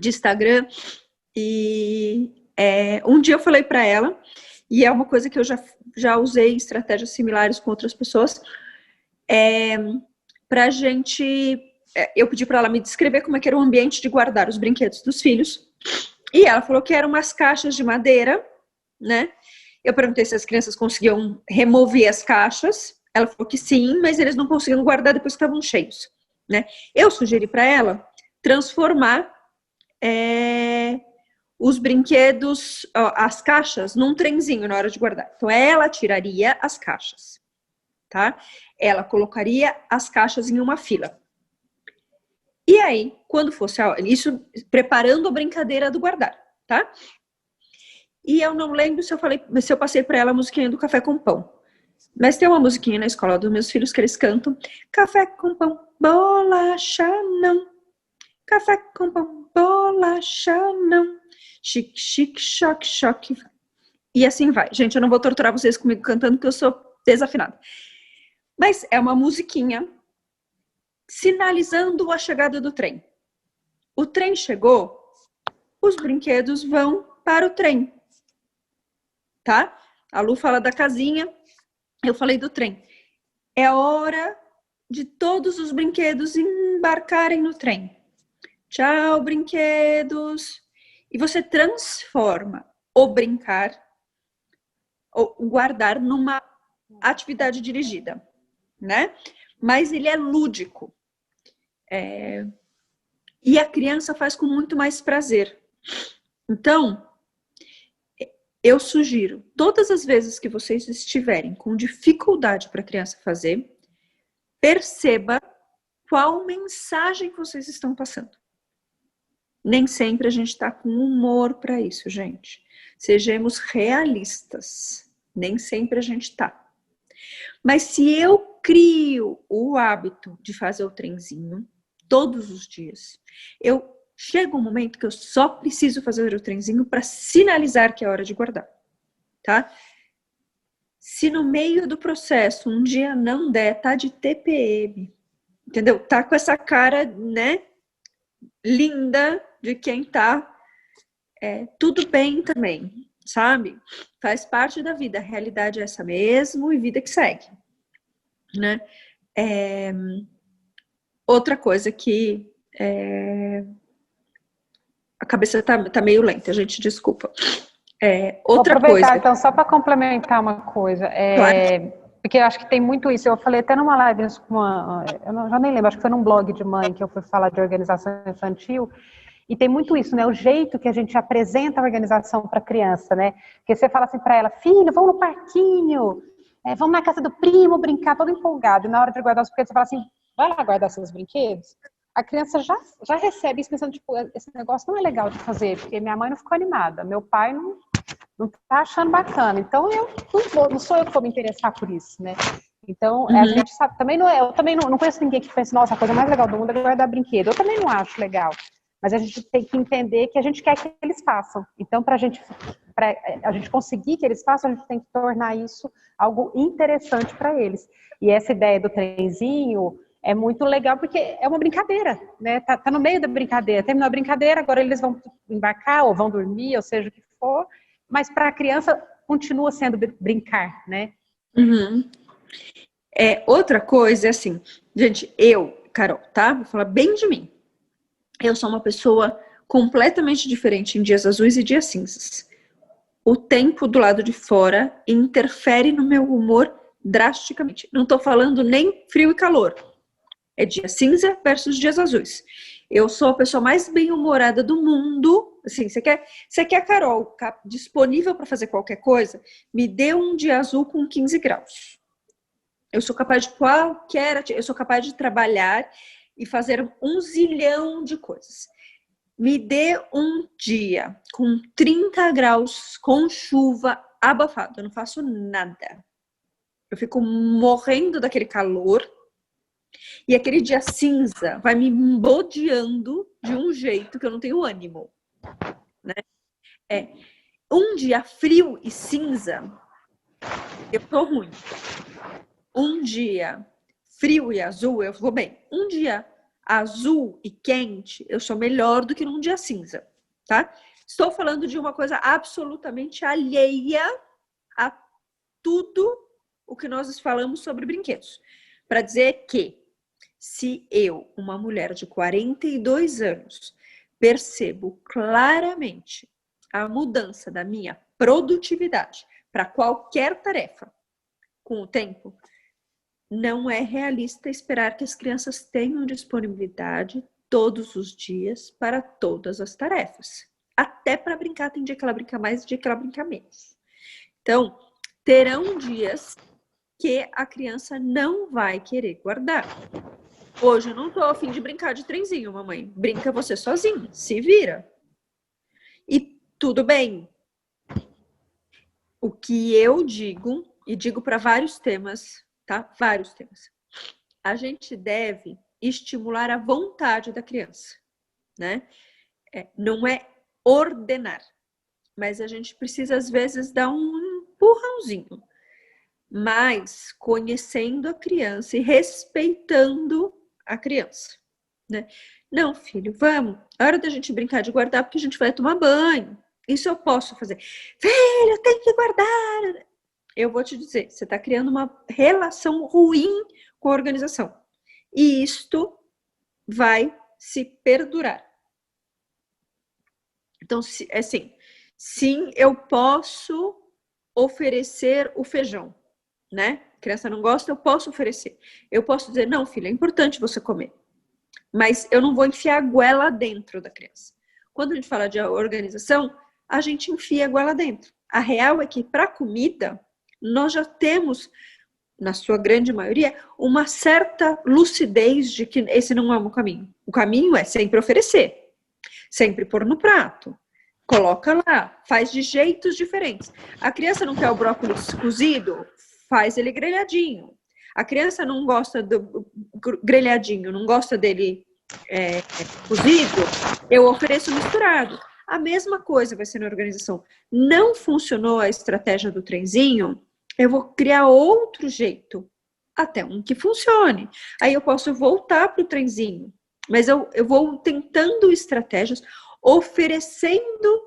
Instagram. E um dia eu falei para ela, e é uma coisa que eu já usei estratégias similares com outras pessoas, pra gente... eu pedi para ela me descrever como é que era o ambiente de guardar os brinquedos dos filhos. E ela falou que eram umas caixas de madeira, né? Eu perguntei se as crianças conseguiam remover as caixas. Ela falou que sim, mas eles não conseguiam guardar depois que estavam cheios, né? Eu sugeri para ela transformar os brinquedos, as caixas, num trenzinho na hora de guardar. Então, ela tiraria as caixas, tá? Ela colocaria as caixas em uma fila. E aí, quando fosse isso, preparando a brincadeira do guardar, tá? E eu não lembro se eu passei para ela a musiquinha do Café com Pão. Mas tem uma musiquinha na escola dos meus filhos que eles cantam: café com pão, bolacha não. Café com pão, bolacha não. Chique, chique, choque, choque. E assim vai. Gente, eu não vou torturar vocês comigo cantando, porque eu sou desafinada. Mas é uma musiquinha sinalizando a chegada do trem. O trem chegou, os brinquedos vão para o trem, tá? A Lu fala da casinha, eu falei do trem. É hora de todos os brinquedos embarcarem no trem. Tchau, brinquedos. E você transforma o brincar, o guardar, numa atividade dirigida, né? Mas ele é lúdico. E a criança faz com muito mais prazer. Então, eu sugiro, todas as vezes que vocês estiverem com dificuldade para a criança fazer, perceba qual mensagem vocês estão passando. Nem sempre a gente está com humor para isso, gente. Sejamos realistas. Nem sempre a gente está. Mas se eu crio o hábito de fazer o trenzinho todos os dias, chega um momento que eu só preciso fazer o trenzinho para sinalizar que é hora de guardar, tá? Se no meio do processo um dia não der, tá de TPM, entendeu? Tá com essa cara, né, linda de quem tá tudo bem também, sabe? Faz parte da vida, a realidade é essa mesmo e vida que segue, né? Outra coisa que a cabeça tá meio lenta, gente, desculpa. Vou aproveitar, então, só para complementar uma coisa. Claro. Porque eu acho que tem muito isso. Eu falei até numa live com já nem lembro, acho que foi num blog de mãe que eu fui falar de organização infantil. E tem muito isso, né? O jeito que a gente apresenta a organização para a criança, né? Porque você fala assim para ela, filho, vamos no parquinho, vamos na casa do primo brincar, todo empolgado. E na hora de guardar os brinquedos, você fala assim, vai lá guardar seus brinquedos. A criança já recebe isso pensando, tipo, esse negócio não é legal de fazer, porque minha mãe não ficou animada, meu pai não tá achando bacana. Então, não sou eu que vou me interessar por isso, né? Então, a gente sabe, eu também não conheço ninguém que pense, nossa, a coisa mais legal do mundo é guardar brinquedo. Eu também não acho legal. Mas a gente tem que entender que a gente quer que eles façam. Então, para a gente conseguir que eles façam, a gente tem que tornar isso algo interessante para eles. E essa ideia do trenzinho é muito legal porque é uma brincadeira, né? Tá no meio da brincadeira. Terminou a brincadeira, agora eles vão embarcar ou vão dormir, ou seja o que for. Mas para a criança continua sendo brincar, né? Uhum. Outra coisa é assim, gente, Carol, tá? Vou falar bem de mim. Eu sou uma pessoa completamente diferente em dias azuis e dias cinzas. O tempo do lado de fora interfere no meu humor drasticamente. Não tô falando nem frio e calor. É dia cinza versus dias azuis. Eu sou a pessoa mais bem-humorada do mundo. Assim, você quer a Carol disponível para fazer qualquer coisa? Me dê um dia azul com 15 graus. Eu sou capaz de eu sou capaz de trabalhar e fazer um zilhão de coisas. Me dê um dia com 30 graus, com chuva, abafado. Eu não faço nada. Eu fico morrendo daquele calor. E aquele dia cinza vai me bodeando de um jeito que eu não tenho ânimo. Né? Um dia frio e cinza, eu tô ruim. Um dia frio e azul, eu vou bem. Um dia azul e quente, eu sou melhor do que num dia cinza, tá? Estou falando de uma coisa absolutamente alheia a tudo o que nós falamos sobre brinquedos. Para dizer que se eu, uma mulher de 42 anos, percebo claramente a mudança da minha produtividade para qualquer tarefa com o tempo, não é realista esperar que as crianças tenham disponibilidade todos os dias para todas as tarefas. Até para brincar, tem dia que ela brinca mais e dia que ela brinca menos. Então, terão dias que a criança não vai querer guardar. Hoje eu não tô a fim de brincar de trenzinho, mamãe. Brinca você sozinha, se vira. E tudo bem. O que eu digo, e digo para vários temas, tá? Vários temas. A gente deve estimular a vontade da criança, né? Não é ordenar, mas a gente precisa, às vezes, dar um empurrãozinho. Mas conhecendo a criança e respeitando a criança, né? Não, filho, vamos. É hora da gente brincar de guardar porque a gente vai tomar banho. Isso eu posso fazer. Filho, tem que guardar. Eu vou te dizer, você está criando uma relação ruim com a organização. E isto vai se perdurar. Então, assim, sim, eu posso oferecer o feijão, né? A criança não gosta, eu posso oferecer. Eu posso dizer, não, filha, é importante você comer. Mas eu não vou enfiar a goela dentro da criança. Quando a gente fala de organização, a gente enfia a goela dentro. A real é que para comida, nós já temos, na sua grande maioria, uma certa lucidez de que esse não é o caminho. O caminho é sempre oferecer, sempre pôr no prato. Coloca lá, faz de jeitos diferentes. A criança não quer o brócolis cozido? Faz ele grelhadinho. A criança não gosta do grelhadinho, não gosta dele cozido, eu ofereço misturado. A mesma coisa vai ser na organização. Não funcionou a estratégia do trenzinho, eu vou criar outro jeito, até um que funcione. Aí eu posso voltar para o trenzinho, mas eu vou tentando estratégias, oferecendo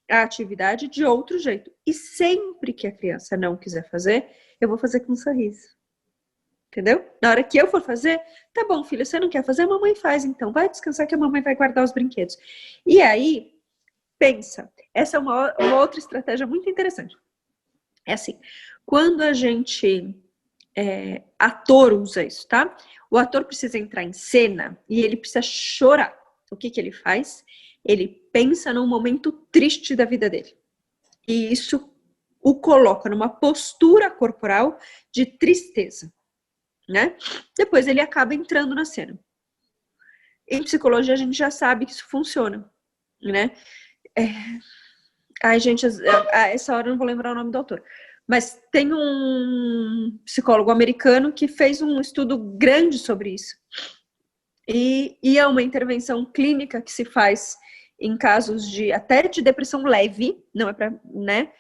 a atividade de outro jeito. E sempre que a criança não quiser fazer, eu vou fazer com um sorriso. Entendeu? Na hora que eu for fazer, tá bom, filha, você não quer fazer? A mamãe faz, então. Vai descansar que a mamãe vai guardar os brinquedos. E aí, pensa. Essa é uma outra estratégia muito interessante. É assim, quando a gente ator usa isso, tá? O ator precisa entrar em cena e ele precisa chorar. O que ele faz? Ele pensa num momento triste da vida dele. E isso o coloca numa postura corporal de tristeza, né? Depois ele acaba entrando na cena. Em psicologia a gente já sabe que isso funciona, né? Ai, gente, a essa hora eu não vou lembrar o nome do autor. Mas tem um psicólogo americano que fez um estudo grande sobre isso. E é uma intervenção clínica que se faz em casos até de depressão leve, não é para, né?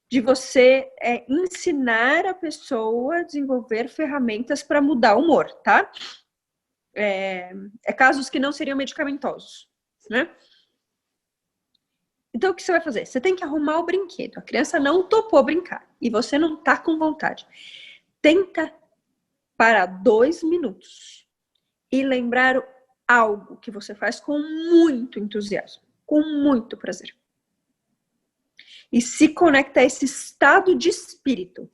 De você ensinar a pessoa a desenvolver ferramentas para mudar o humor, tá? Casos que não seriam medicamentosos, né? Então, o que você vai fazer? Você tem que arrumar o brinquedo. A criança não topou brincar e você não tá com vontade. Tenta parar 2 minutos e lembrar algo que você faz com muito entusiasmo, com muito prazer. E se conecta a esse estado de espírito.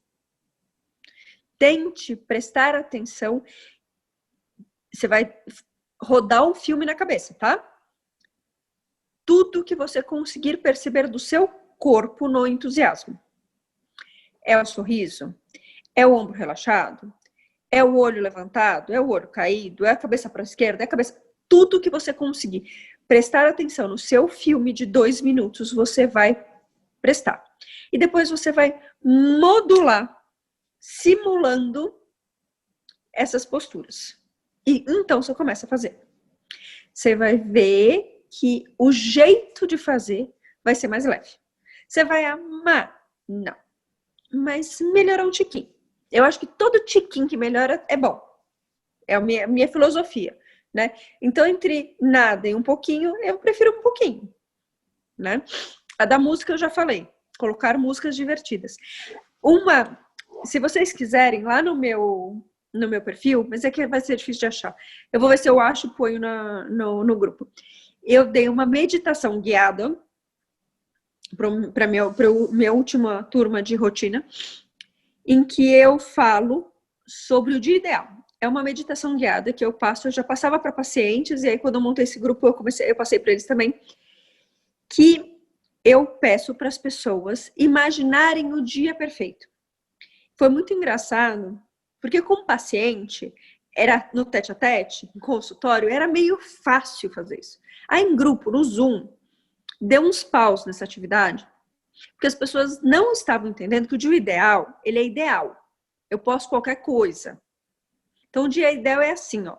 Tente prestar atenção. Você vai rodar um filme na cabeça, tá? Tudo que você conseguir perceber do seu corpo no entusiasmo. É o sorriso? É o ombro relaxado? É o olho levantado? É o olho caído? É a cabeça para a esquerda? É a cabeça... Tudo que você conseguir prestar atenção no seu filme de 2 minutos, você vai prestar. E depois você vai modular, simulando essas posturas. E então você começa a fazer. Você vai ver que o jeito de fazer vai ser mais leve. Você vai amar? Não. Mas melhorar um tiquinho. Eu acho que todo tiquinho que melhora é bom. É a minha filosofia, né? Então, entre nada e um pouquinho, eu prefiro um pouquinho, né? A da música eu já falei. Colocar músicas divertidas. Se vocês quiserem, lá no meu perfil, mas é que vai ser difícil de achar. Eu vou ver se eu acho e ponho no grupo. Eu dei uma meditação guiada para minha última turma de rotina, em que eu falo sobre o dia ideal. É uma meditação guiada que eu já passava para pacientes, e aí quando eu montei esse grupo, eu passei para eles também, que eu peço para as pessoas imaginarem o dia perfeito. Foi muito engraçado, porque com o paciente, era no tete-a-tete, no consultório, era meio fácil fazer isso. Aí em grupo, no Zoom, deu uns paus nessa atividade, porque as pessoas não estavam entendendo que o dia ideal, ele é ideal. Eu posso qualquer coisa. Então o dia ideal é assim, ó.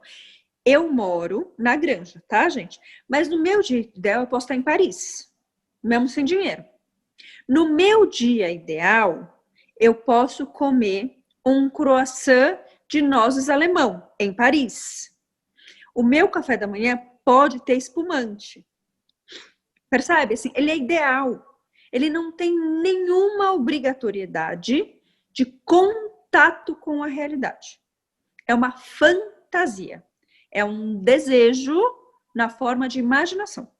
Eu moro na Granja, tá, gente? Mas no meu dia ideal eu posso estar em Paris, mesmo sem dinheiro. No meu dia ideal, eu posso comer um croissant de nozes alemão em Paris. O meu café da manhã pode ter espumante. Percebe? Assim, ele é ideal. Ele não tem nenhuma obrigatoriedade de contato com a realidade. É uma fantasia. É um desejo na forma de imaginação.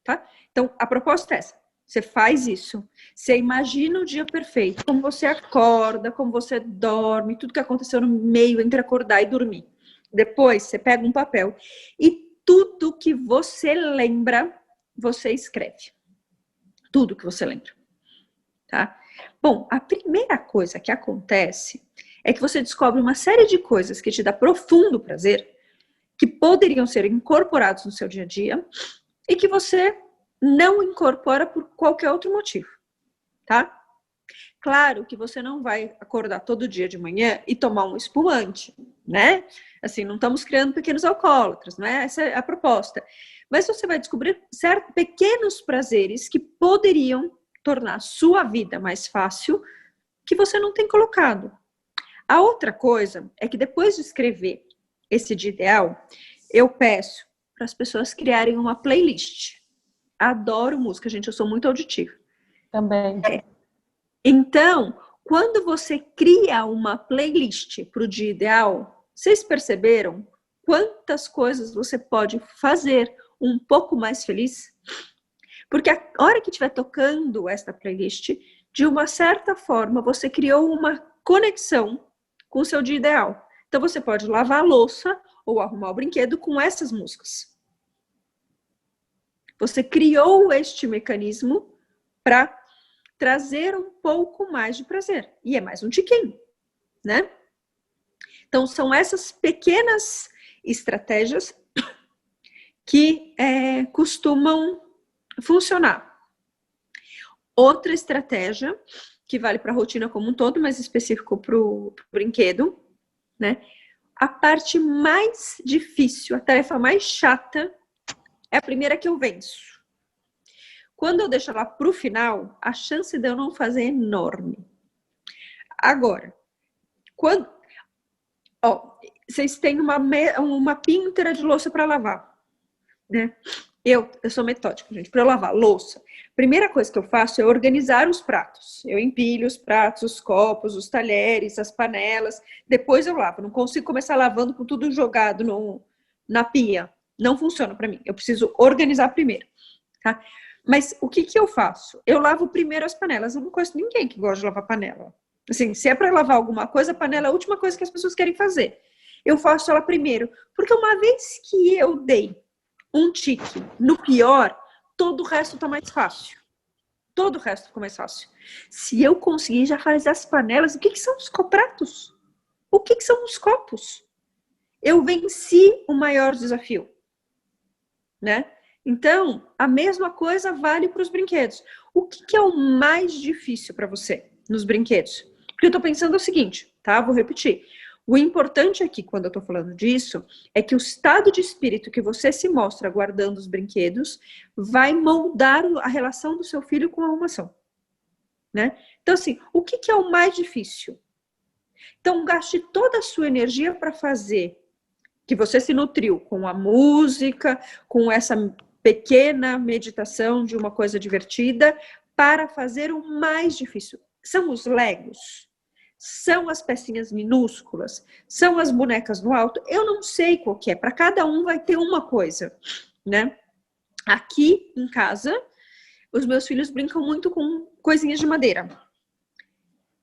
Tá? Então, a proposta é essa. Você faz isso. Você imagina o dia perfeito. Como você acorda, como você dorme, tudo que aconteceu no meio entre acordar e dormir. Depois, você pega um papel e tudo que você lembra, você escreve. Tudo que você lembra. Tá? Bom, a primeira coisa que acontece é que você descobre uma série de coisas que te dá profundo prazer, que poderiam ser incorporados no seu dia a dia e que você não incorpora por qualquer outro motivo, tá? Claro que você não vai acordar todo dia de manhã e tomar um espumante, né? Assim, não estamos criando pequenos alcoólatras, né? Essa é a proposta. Mas você vai descobrir pequenos prazeres que poderiam tornar a sua vida mais fácil, que você não tem colocado. A outra coisa é que depois de escrever esse dia ideal, eu peço para as pessoas criarem uma playlist. Adoro música, gente, eu sou muito auditiva. Também. Então, quando você cria uma playlist para o dia ideal, vocês perceberam quantas coisas você pode fazer um pouco mais feliz? Porque a hora que estiver tocando esta playlist, de uma certa forma, você criou uma conexão com o seu dia ideal. Então, você pode lavar a louça ou arrumar o brinquedo com essas músicas. Você criou este mecanismo para trazer um pouco mais de prazer. E é mais um tiquinho, né? Então, são essas pequenas estratégias que costumam funcionar. Outra estratégia, que vale para a rotina como um todo, mas específico para o brinquedo, né? A parte mais difícil, a tarefa mais chata, é a primeira que eu venço. Quando eu deixo ela para o final, a chance de eu não fazer é enorme. Agora, quando... vocês têm uma pia inteira de louça para lavar, né? Eu sou metódica, gente. Para eu lavar louça, primeira coisa que eu faço é organizar os pratos. Eu empilho os pratos, os copos, os talheres, as panelas. Depois eu lavo. Não consigo começar lavando com tudo jogado na pia. Não funciona para mim. Eu preciso organizar primeiro, tá? Mas o que eu faço? Eu lavo primeiro as panelas. Eu não conheço ninguém que gosta de lavar panela. Assim, se é para lavar alguma coisa, a panela é a última coisa que as pessoas querem fazer. Eu faço ela primeiro. Porque uma vez que eu dei um tique no pior, todo o resto tá mais fácil. Todo o resto ficou mais fácil. Se eu conseguir já fazer as panelas, o que são os copratos? O que são os copos? Eu venci o maior desafio, né? Então, a mesma coisa vale para os brinquedos. O que é o mais difícil para você nos brinquedos? Porque eu tô pensando o seguinte, tá? Vou repetir. O importante aqui, quando eu tô falando disso, é que o estado de espírito que você se mostra guardando os brinquedos vai moldar a relação do seu filho com a arrumação, né? Então, assim, o que é o mais difícil? Então, gaste toda a sua energia para fazer que você se nutriu com a música, com essa pequena meditação de uma coisa divertida, para fazer o mais difícil. São os Legos. São as pecinhas minúsculas, são as bonecas no alto, eu não sei qual que é, para cada um vai ter uma coisa, né? Aqui em casa, os meus filhos brincam muito com coisinhas de madeira.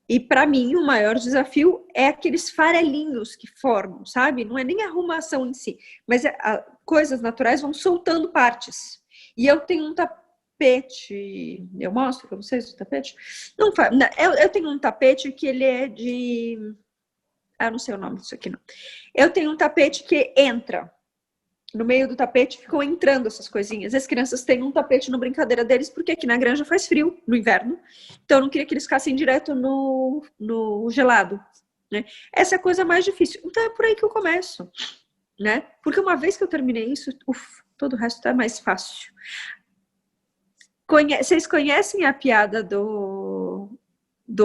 E para mim, o maior desafio é aqueles farelinhos que formam, sabe? Não é nem a arrumação em si, mas coisas naturais vão soltando partes. E eu tenho um tapete, eu mostro para vocês o tapete? Não, eu tenho um tapete que ele é de... não sei o nome disso aqui, não. Eu tenho um tapete que entra. No meio do tapete ficam entrando essas coisinhas. As crianças têm um tapete no brincadeira deles, porque aqui na granja faz frio no inverno. Então eu não queria que eles ficassem direto no gelado, né? Essa é a coisa mais difícil. Então é por aí que eu começo, né? Porque uma vez que eu terminei isso, todo o resto é mais fácil. Vocês conhecem a piada do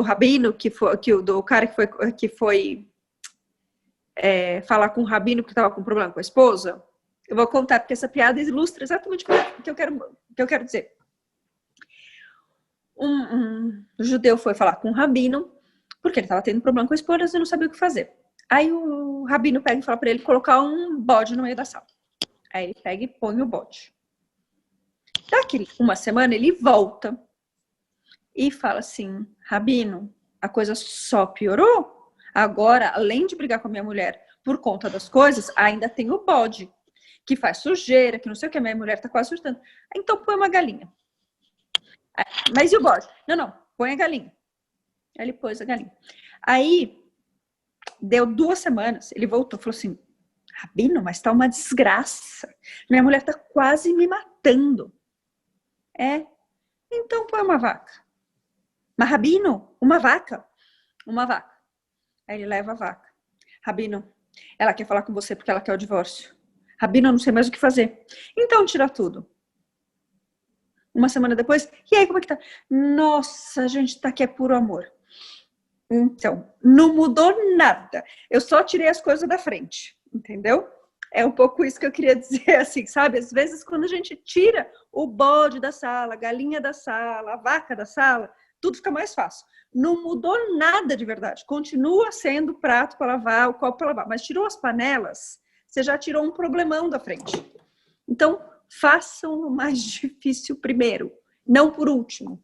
rabino, do cara que foi falar com o rabino que estava com problema com a esposa? Eu vou contar, porque essa piada ilustra exatamente o que eu quero dizer. Um judeu foi falar com o rabino, porque ele estava tendo problema com a esposa e não sabia o que fazer. Aí o rabino pega e fala para ele colocar um bode no meio da sala. Aí ele pega e põe o bode. Daqui uma semana ele volta e fala assim: rabino, a coisa só piorou. Agora, além de brigar com a minha mulher por conta das coisas, ainda tem o bode, que faz sujeira, que não sei o que, a minha mulher tá quase surtando. Então põe uma galinha. Mas e o bode? Não, põe a galinha. Aí ele pôs a galinha. Aí, deu 2 semanas, ele voltou e falou assim: rabino, mas tá uma desgraça. Minha mulher tá quase me matando. Então põe uma vaca. Mas, rabino, uma vaca? Uma vaca. Aí ele leva a vaca. Rabino, ela quer falar com você porque ela quer o divórcio. Rabino, eu não sei mais o que fazer. Então tira tudo. Uma semana depois, e aí como é que tá? Nossa, a gente tá aqui é puro amor. Então, não mudou nada. Eu só tirei as coisas da frente, entendeu? É um pouco isso que eu queria dizer, assim, sabe? Às vezes, quando a gente tira o bode da sala, a galinha da sala, a vaca da sala, tudo fica mais fácil. Não mudou nada de verdade. Continua sendo o prato para lavar, o copo para lavar. Mas tirou as panelas, você já tirou um problemão da frente. Então, façam o mais difícil primeiro, não por último,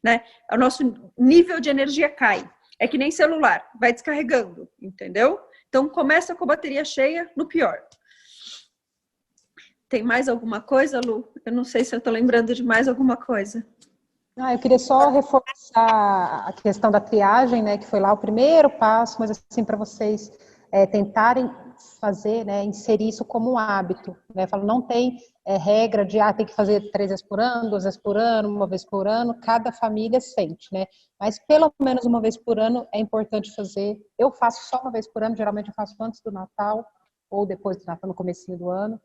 né? O nosso nível de energia cai. É que nem celular, vai descarregando, entendeu? Então, começa com a bateria cheia, no pior. Tem mais alguma coisa, Lu? Eu não sei se eu estou lembrando de mais alguma coisa. Eu queria só reforçar a questão da triagem, né, que foi lá o primeiro passo, mas assim, para vocês tentarem fazer, né, inserir isso como um hábito, né, falo, não tem regra de, tem que fazer 3 vezes por ano, 2 vezes por ano, 1 vez por ano, cada família sente, né, mas pelo menos 1 vez por ano é importante fazer. Eu faço só 1 vez por ano, geralmente eu faço antes do Natal, ou depois do Natal, no comecinho do ano,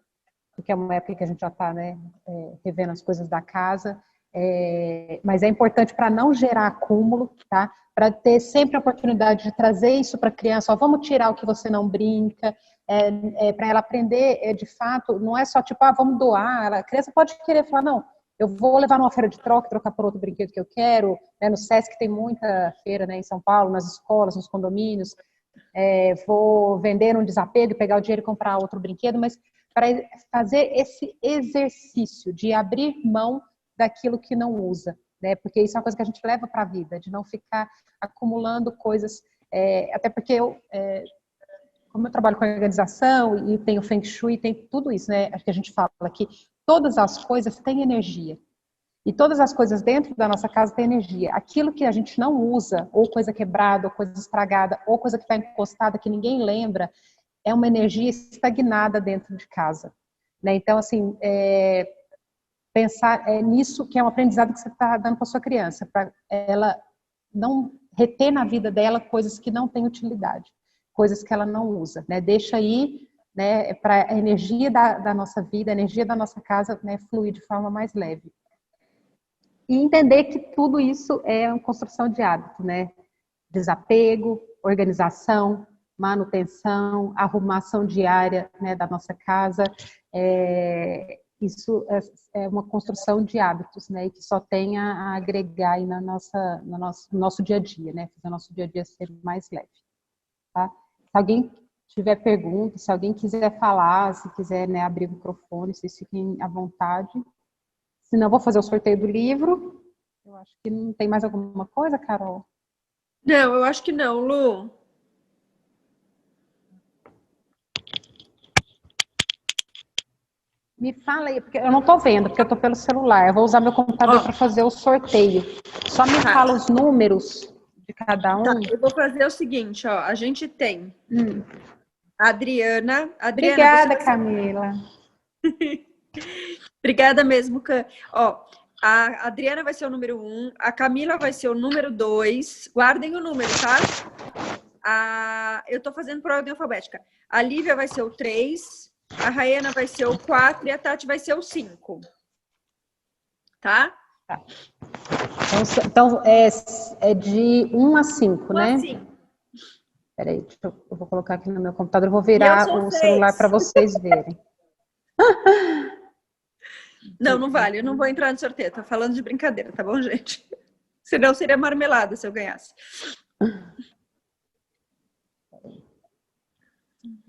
porque é uma época que a gente já está, né, revendo as coisas da casa, mas é importante para não gerar acúmulo, tá? Para ter sempre a oportunidade de trazer isso para a criança, vamos tirar o que você não brinca, para ela aprender, de fato, não é só tipo, vamos doar, a criança pode querer falar, não, eu vou levar numa feira de troca, trocar por outro brinquedo que eu quero, né? No Sesc tem muita feira, né, em São Paulo, nas escolas, nos condomínios, vou vender um desapego e pegar o dinheiro e comprar outro brinquedo, mas para fazer esse exercício de abrir mão daquilo que não usa, né? Porque isso é uma coisa que a gente leva para a vida, de não ficar acumulando coisas, até porque como eu trabalho com organização e tenho Feng Shui, tem tudo isso, né? Acho que a gente fala que todas as coisas têm energia. E todas as coisas dentro da nossa casa têm energia. Aquilo que a gente não usa, ou coisa quebrada, ou coisa estragada, ou coisa que está encostada, que ninguém lembra, é uma energia estagnada dentro de casa, né? Então, assim, pensar nisso, que é um aprendizado que você está dando para sua criança, para ela não reter na vida dela coisas que não têm utilidade, coisas que ela não usa, né? Deixa aí, né, para a energia da nossa vida, a energia da nossa casa, né, fluir de forma mais leve. E entender que tudo isso é uma construção de hábito, né? Desapego, organização, manutenção, arrumação diária, né, da nossa casa. Isso é uma construção de hábitos, né, e que só tem a agregar aí no nosso dia a dia, né, fazer o nosso dia a dia ser mais leve, tá? Se alguém tiver perguntas, se alguém quiser falar, se quiser, né, abrir o microfone, vocês fiquem à vontade. Se não, vou fazer o sorteio do livro. Eu acho que não tem mais alguma coisa, Carol? Não, eu acho que não, Lu. Me fala aí, porque eu não estou vendo, porque eu estou pelo celular. Eu vou usar meu computador para fazer o sorteio. Só me fala os números de cada um. Tá, eu vou fazer o seguinte, ó. A gente tem a Adriana. Obrigada, Camila. Obrigada mesmo, ó. A Adriana vai ser o número 1, a Camila vai ser o número 2. Guardem o número, tá? Eu tô fazendo por ordem alfabética. A Lívia vai ser o 3, a Rayana vai ser o 4 e a Tati vai ser o 5. Tá? Tá. Então é de 1 a 5, né? 1 a 5. Peraí, eu vou colocar aqui no meu computador, eu vou virar o celular para vocês verem. Não, não vale, eu não vou entrar no sorteio, tô falando de brincadeira, tá bom, gente? Senão seria marmelada se eu ganhasse.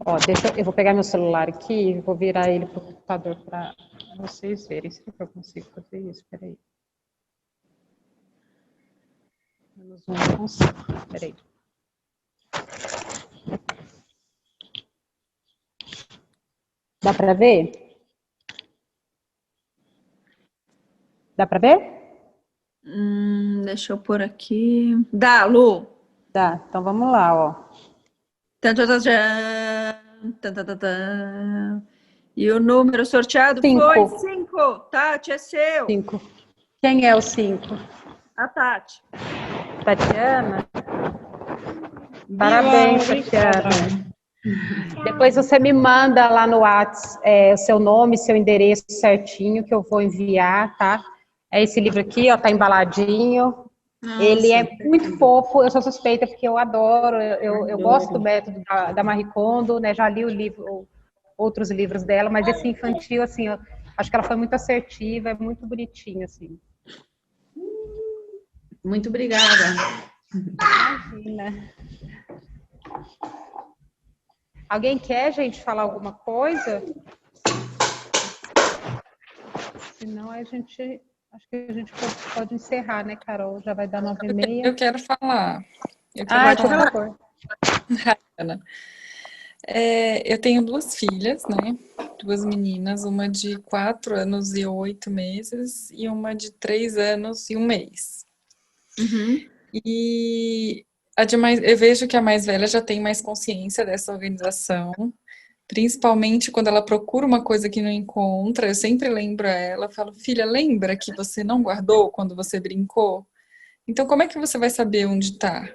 Ó, eu vou pegar meu celular aqui e vou virar ele para o computador para vocês verem se eu consigo fazer isso. Peraí. Menos 1 eu consigo. Peraí. Dá para ver? Dá para ver? Deixa eu pôr aqui. Dá, Lu? Dá, então vamos lá, ó. E o número sorteado 5. foi 5. Tati, é seu. 5. Quem é o 5? A Tati. Tatiana? Parabéns, Tatiana. Depois você me manda lá no WhatsApp o seu nome, seu endereço certinho, que eu vou enviar, tá? É esse livro aqui, ó, tá embaladinho. Nossa, ele é muito fofo, eu sou suspeita porque eu adoro, eu gosto do método da Marie Kondo, né? Já li outros livros dela, mas esse infantil, assim, eu acho que ela foi muito assertiva, é muito bonitinho, assim. Muito obrigada. Imagina. Alguém quer, gente, falar alguma coisa? Senão a gente... Acho que a gente pode encerrar, né, Carol? Já vai dar 9h30. Eu quero falar. Eu Ah, queria por falar. favor. Ana. Eu tenho duas filhas, né? Duas meninas, uma de 4 anos e 8 meses e uma de 3 anos e 1 mês. Uhum. E eu vejo que a mais velha já tem mais consciência dessa organização, principalmente quando ela procura uma coisa que não encontra. Eu sempre lembro a ela, falo, filha, lembra que você não guardou quando você brincou? Então, como é que você vai saber onde está?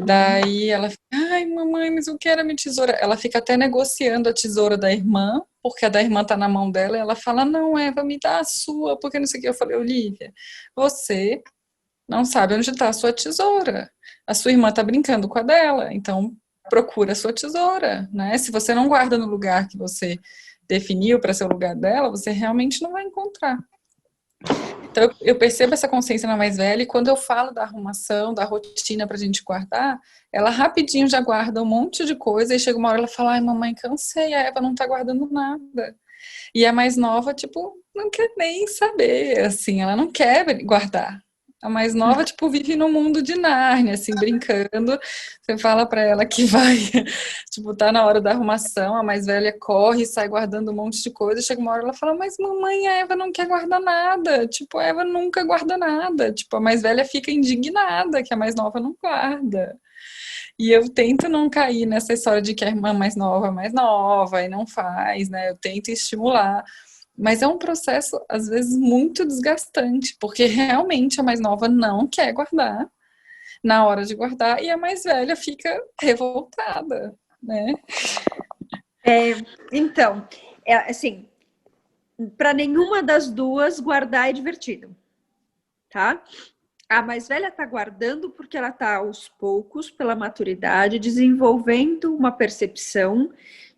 Daí ela fica, ai, mamãe, mas eu quero a minha tesoura. Ela fica até negociando a tesoura da irmã, porque a da irmã tá na mão dela, e ela fala, não, Eva, me dá a sua, porque não sei o que. Eu falei, Olivia, você não sabe onde está a sua tesoura. A sua irmã tá brincando com a dela, então procura a sua tesoura, né? Se você não guarda no lugar que você definiu para ser o lugar dela, você realmente não vai encontrar. Então, eu percebo essa consciência na mais velha, e quando eu falo da arrumação, da rotina pra gente guardar, ela rapidinho já guarda um monte de coisa, e chega uma hora ela fala, ai, mamãe, cansei, a Eva não tá guardando nada. E a mais nova, tipo, não quer nem saber, assim, ela não quer guardar. A mais nova, tipo, vive no mundo de Nárnia, assim, brincando. Você fala pra ela que vai, tipo, tá na hora da arrumação, a mais velha corre, sai guardando um monte de coisa. Chega uma hora ela fala, mas mamãe, a Eva não quer guardar nada. Tipo, a Eva nunca guarda nada. Tipo, a mais velha fica indignada que a mais nova não guarda. E eu tento não cair nessa história de que a irmã mais nova e não faz, né? Eu tento estimular. Mas é um processo, às vezes, muito desgastante, porque realmente a mais nova não quer guardar na hora de guardar e a mais velha fica revoltada, né? Então, assim, para nenhuma das duas guardar é divertido, tá? A mais velha está guardando porque ela está aos poucos, pela maturidade, desenvolvendo uma percepção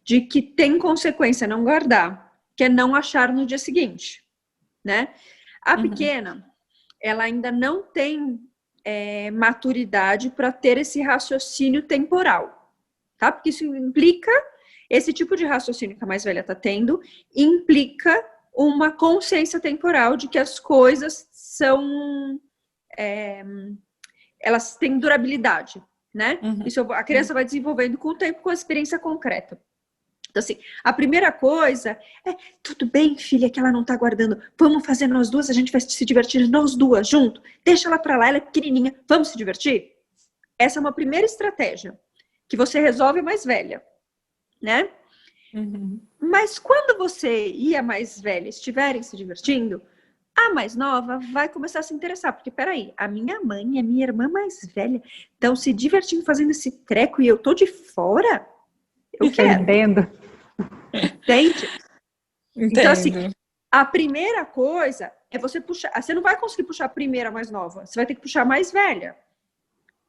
de que tem consequência não guardar, que é não achar no dia seguinte, né? A pequena, ela ainda não tem maturidade para ter esse raciocínio temporal, tá? Porque isso implica, esse tipo de raciocínio que a mais velha está tendo, implica uma consciência temporal de que as coisas são... elas têm durabilidade, né? Isso a criança vai desenvolvendo com o tempo, com a experiência concreta. Então, assim, a primeira coisa é, tudo bem, filha, que ela não tá guardando, vamos fazer nós duas, a gente vai se divertir nós duas junto, deixa ela pra lá, ela é pequenininha, vamos se divertir? Essa é uma primeira estratégia, que você resolve mais velha, né? Mas quando você e a mais velha estiverem se divertindo, a mais nova vai começar a se interessar, porque peraí, a minha mãe e a minha irmã mais velha estão se divertindo fazendo esse treco e eu tô de fora? Eu quero. Entendo. Entende? Entendo. Então, assim, a primeira coisa é você puxar. Você não vai conseguir puxar a primeira mais nova, você vai ter que puxar a mais velha.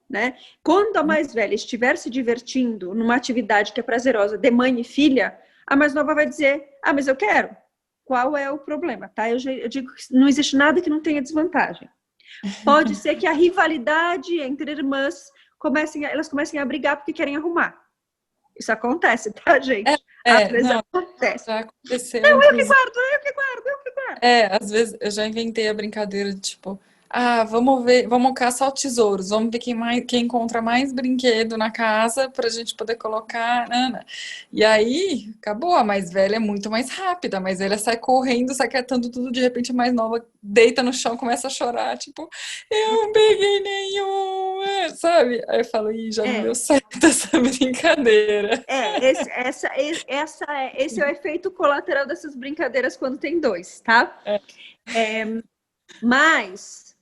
Né? Quando a mais velha estiver se divertindo numa atividade que é prazerosa de mãe e filha, a mais nova vai dizer, ah, mas eu quero. Qual é o problema? Tá? Eu digo que não existe nada que não tenha desvantagem. Pode ser que a rivalidade entre irmãs elas comecem a brigar porque querem arrumar. Isso acontece, tá, gente? Às vezes acontece. Já aconteceu. Não, eu que guardo. Às vezes eu já inventei a brincadeira de tipo, vamos caçar tesouros, vamos ver quem encontra mais brinquedo na casa pra gente poder colocar. Ana. E aí, acabou, a mais velha é muito mais rápida, a mais velha sai correndo, sai catando tudo, de repente a mais nova deita no chão, começa a chorar, tipo, eu não peguei nenhuma, sabe? Aí eu falo, já não deu certo essa brincadeira. Esse é o efeito colateral dessas brincadeiras quando tem dois, tá? Mas,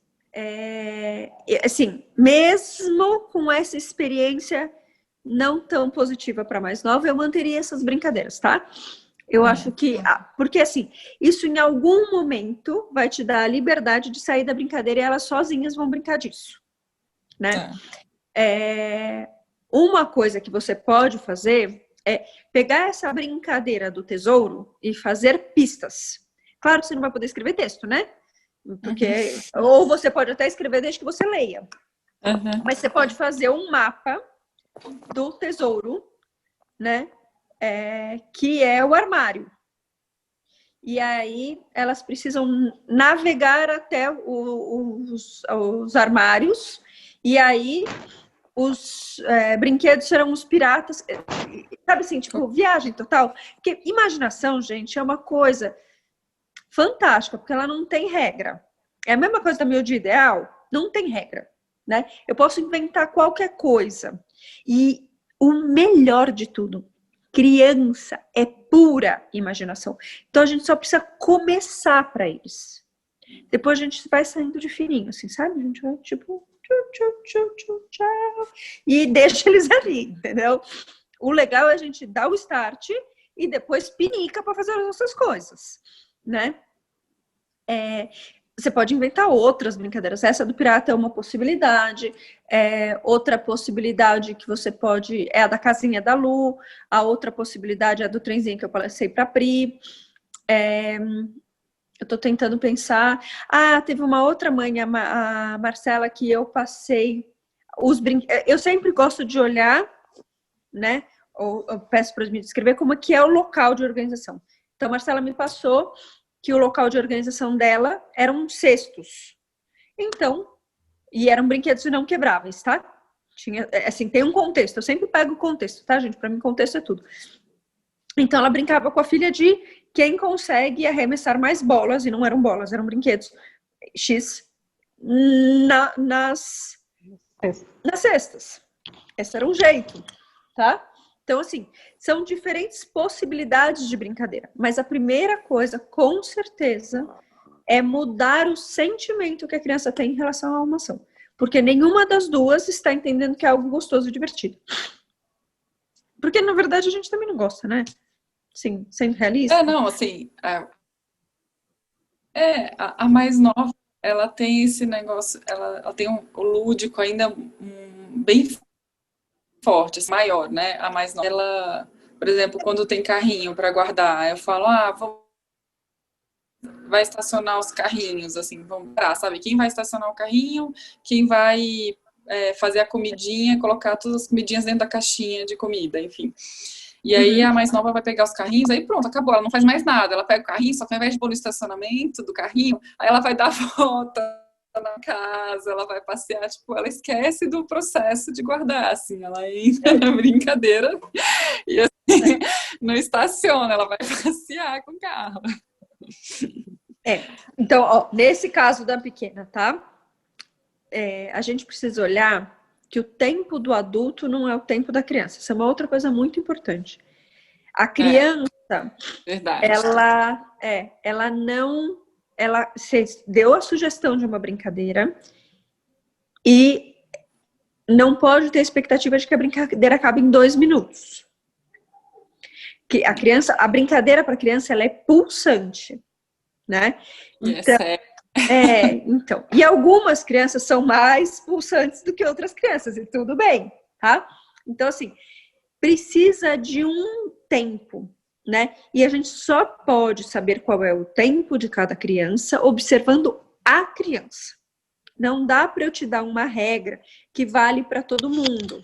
assim, mesmo com essa experiência não tão positiva para mais nova, eu manteria essas brincadeiras, tá? Eu acho que... porque, assim, isso em algum momento vai te dar a liberdade de sair da brincadeira e elas sozinhas vão brincar disso, né? Uma coisa que você pode fazer é pegar essa brincadeira do tesouro e fazer pistas. Claro que você não vai poder escrever texto, né? Porque, ou você pode até escrever desde que você leia. Mas você pode fazer um mapa do tesouro, né? Que é o armário. E aí elas precisam navegar até os armários. E aí os brinquedos serão os piratas, sabe assim, tipo, viagem total. Porque imaginação, gente, é uma coisa fantástica, porque ela não tem regra. É a mesma coisa da miúde ideal, não tem regra, né? Eu posso inventar qualquer coisa. E o melhor de tudo, criança é pura imaginação. Então a gente só precisa começar para eles. Depois a gente vai saindo de fininho, assim, sabe? A gente vai tipo tchau, e deixa eles ali, entendeu? O legal é a gente dar o start e depois pinica para fazer as nossas coisas, né? Você pode inventar outras brincadeiras. Essa do pirata é uma possibilidade. Outra possibilidade que você pode é a da casinha da Lu. A outra possibilidade é a do trenzinho que eu passei para a Pri. Eu tô tentando pensar. Teve uma outra mãe, a Marcela, que eu passei os brinquedos. Eu sempre gosto de olhar, né? Ou eu peço para me descrever como que é o local de organização. Então, a Marcela me passou que o local de organização dela eram cestos. Então, e eram brinquedos não quebráveis, tá? Tinha, assim, tem um contexto. Eu sempre pego o contexto, tá, gente? Para mim, contexto é tudo. Então, ela brincava com a filha de quem consegue arremessar mais bolas, e não eram bolas, eram brinquedos X, nas cestas. Esse era um jeito, tá? Então, assim, são diferentes possibilidades de brincadeira. Mas a primeira coisa, com certeza, é mudar o sentimento que a criança tem em relação à arrumação. Porque nenhuma das duas está entendendo que é algo gostoso e divertido. Porque, na verdade, a gente também não gosta, né? Sim, sendo realista. Não, assim, a mais nova, ela tem esse negócio, ela tem o lúdico ainda bem forte, assim, maior, né? A mais nova, ela, por exemplo, quando tem carrinho para guardar, eu falo, vai estacionar os carrinhos, assim, vamos parar, sabe? Quem vai estacionar o carrinho, quem vai fazer a comidinha, colocar todas as comidinhas dentro da caixinha de comida, enfim. E aí a mais nova vai pegar os carrinhos, aí pronto, acabou, ela não faz mais nada. Ela pega o carrinho, só que ao invés de pôr no estacionamento do carrinho, aí ela vai dar a volta na casa, ela vai passear, tipo, ela esquece do processo de guardar, assim, ela entra na brincadeira e assim, não estaciona, ela vai passear com o carro. Então, ó, nesse caso da pequena, tá? A gente precisa olhar que o tempo do adulto não é o tempo da criança. Isso é uma outra coisa muito importante. A criança, verdade. Ela deu a sugestão de uma brincadeira e não pode ter expectativa de que a brincadeira acabe em 2 minutos. Que a brincadeira para a criança, ela é pulsante, né? Então, e algumas crianças são mais pulsantes do que outras crianças, e tudo bem, tá? Então, assim, precisa de um tempo, né? E a gente só pode saber qual é o tempo de cada criança observando a criança. Não dá para eu te dar uma regra que vale para todo mundo,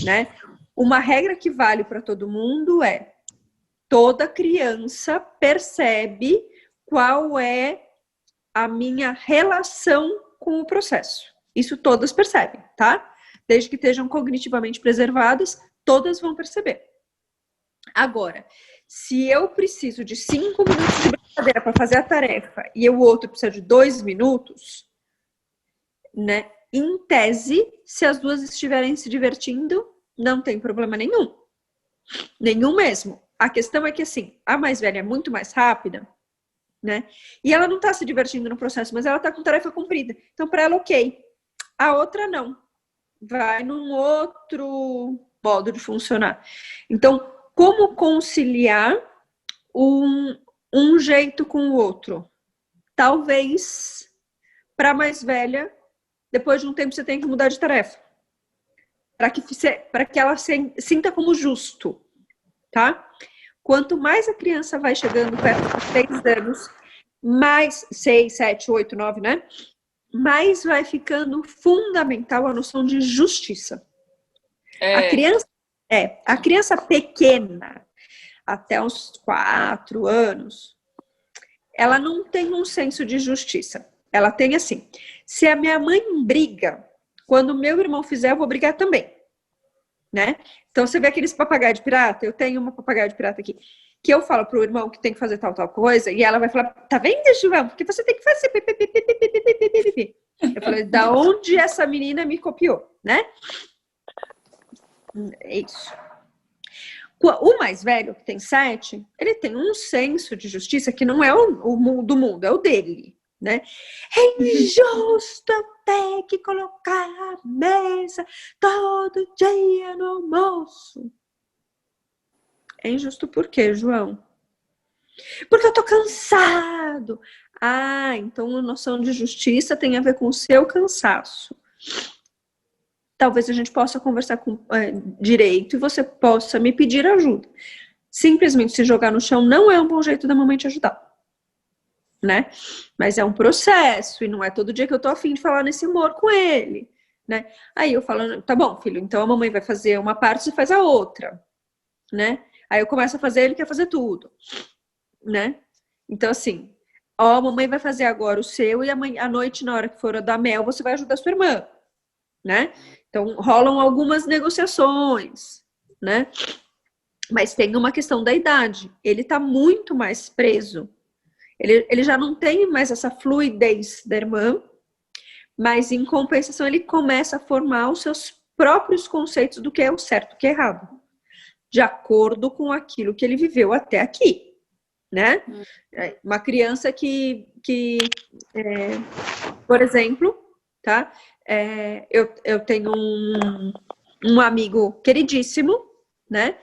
né? Uma regra que vale para todo mundo é toda criança percebe qual é a minha relação com o processo. Isso todas percebem, tá? Desde que estejam cognitivamente preservadas, todas vão perceber. Agora, se eu preciso de 5 minutos de brincadeira para fazer a tarefa e o outro precisa de 2 minutos, né? Em tese, se as duas estiverem se divertindo, não tem problema nenhum. Nenhum mesmo. A questão é que, assim, a mais velha é muito mais rápida, né? E ela não tá se divertindo no processo, mas ela tá com tarefa cumprida. Então, para ela, ok. A outra, não. Vai num outro modo de funcionar. Então, como conciliar um jeito com o outro? Talvez, para a mais velha, depois de um tempo, você tem que mudar de tarefa. Para que ela sinta como justo, tá? Quanto mais a criança vai chegando perto dos 6 anos, mais 6, 7, 8, 9, né? Mais vai ficando fundamental a noção de justiça. A criança pequena, até uns 4 anos, ela não tem um senso de justiça. Ela tem assim, se a minha mãe briga, quando o meu irmão fizer, eu vou brigar também. né? Então, você vê aqueles papagaios de pirata? Eu tenho uma papagaio de pirata aqui, que eu falo pro irmão que tem que fazer tal coisa, e ela vai falar, tá vendo, João? Porque você tem que fazer... Eu falei, da onde essa menina me copiou, né? É isso. O mais velho, que tem 7, ele tem um senso de justiça que não é o do mundo, é o dele, né? É injusto ter que colocar a mesa todo dia no almoço. É injusto por quê, João? Porque eu tô cansado. Ah, então a noção de justiça tem a ver com o seu cansaço. Talvez a gente possa conversar com direito e você possa me pedir ajuda. Simplesmente se jogar no chão não é um bom jeito da mamãe te ajudar, né? Mas é um processo e não é todo dia que eu tô afim de falar nesse humor com ele, né? Aí eu falo, tá bom, filho, então a mamãe vai fazer uma parte e faz a outra, né? Aí eu começo a fazer, ele quer fazer tudo, né? Então assim, ó, a mamãe vai fazer agora o seu e à noite, na hora que for a da Mel, você vai ajudar a sua irmã, né? Então, rolam algumas negociações, né? Mas tem uma questão da idade. Ele tá muito mais preso. Ele já não tem mais essa fluidez da irmã, mas, em compensação, ele começa a formar os seus próprios conceitos do que é o certo e o que é errado, de acordo com aquilo que ele viveu até aqui, né? Uma criança por exemplo, tá? Eu tenho um amigo queridíssimo, né?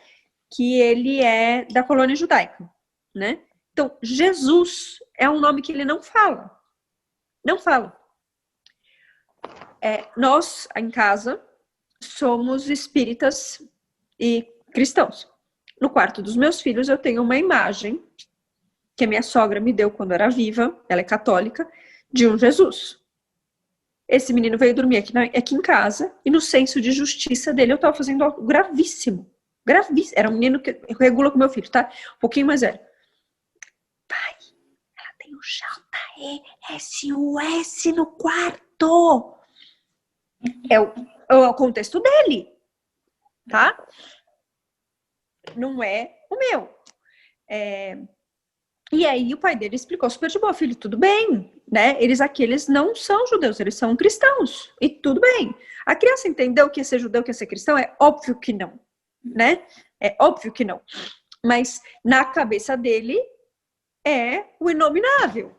Que ele é da colônia judaica, né? Então, Jesus é um nome que ele não fala. Não fala. Nós, em casa, somos espíritas e cristãos. No quarto dos meus filhos, eu tenho uma imagem que a minha sogra me deu quando era viva, ela é católica, de um Jesus. Esse menino veio dormir aqui em casa e no senso de justiça dele eu estava fazendo algo gravíssimo. Gravíssimo. Era um menino que regula com meu filho, tá? Um pouquinho mais velho. Pai, ela tem um JESUS no quarto. É o contexto dele, tá? Não é o meu. E aí o pai dele explicou super de boa, filho, tudo bem, né? Eles não são judeus, eles são cristãos, e tudo bem. A criança entendeu que é ser judeu, que é ser cristão? É óbvio que não, né? É óbvio que não. Mas na cabeça dele é o inominável.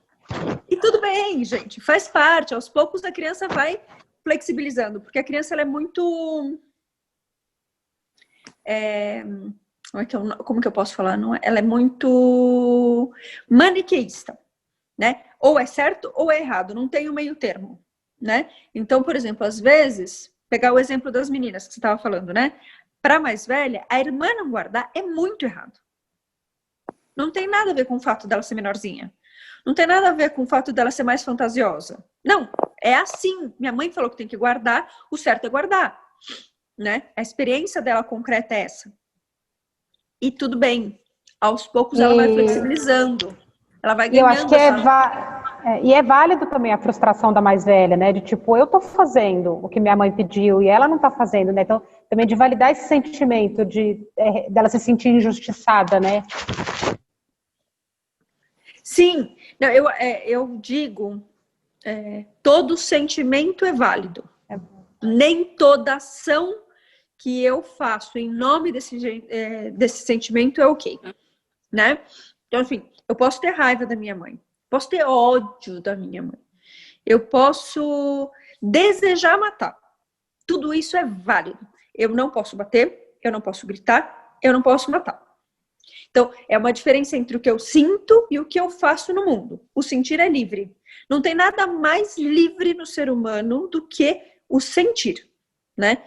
E tudo bem, gente, faz parte. Aos poucos a criança vai flexibilizando, porque a criança ela é muito... como que eu posso falar? Ela é muito maniqueísta, né? Ou é certo ou é errado, não tem o meio termo, né? Então, por exemplo, às vezes, pegar o exemplo das meninas que você estava falando, né? Para mais velha, a irmã não guardar é muito errado. Não tem nada a ver com o fato dela ser menorzinha. Não tem nada a ver com o fato dela ser mais fantasiosa. Não, é assim. Minha mãe falou que tem que guardar, o certo é guardar, né? A experiência dela concreta é essa. E tudo bem. Aos poucos ela vai flexibilizando. Ela vai ganhando. Eu acho que é válido também a frustração da mais velha, né? De tipo, eu tô fazendo o que minha mãe pediu e ela não tá fazendo, né? Então, também de validar esse sentimento dela se sentir injustiçada, né? Sim. Não, eu digo, todo sentimento é válido. Nem toda ação que eu faço em nome desse sentimento é ok, né? Então, enfim, eu posso ter raiva da minha mãe, posso ter ódio da minha mãe, eu posso desejar matar. Tudo isso é válido. Eu não posso bater, eu não posso gritar, eu não posso matar. Então, é uma diferença entre o que eu sinto e o que eu faço no mundo. O sentir é livre. Não tem nada mais livre no ser humano do que o sentir, né?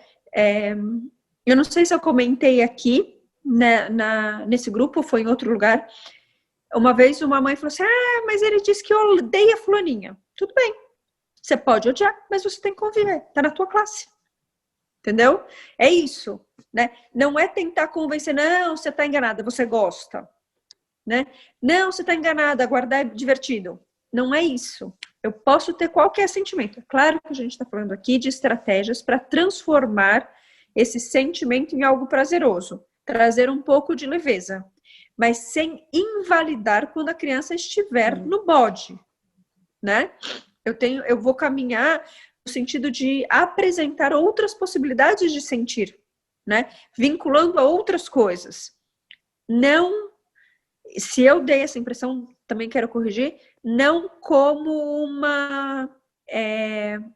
Eu não sei se eu comentei aqui, né, nesse grupo, ou foi em outro lugar. Uma vez uma mãe falou assim, mas ele disse que odeia fulaninha. Tudo bem, você pode odiar, mas você tem que conviver, tá na tua classe. Entendeu? É isso, né? Não é tentar convencer, não, você tá enganada, você gosta, né? Não, você tá enganada, guardar é divertido. Não é isso. Eu posso ter qualquer sentimento. É claro que a gente está falando aqui de estratégias para transformar esse sentimento em algo prazeroso, trazer um pouco de leveza, mas sem invalidar quando a criança estiver no bode, né? Eu vou caminhar no sentido de apresentar outras possibilidades de sentir, né? Vinculando a outras coisas. Não, se eu dei essa impressão, também quero corrigir, não como uma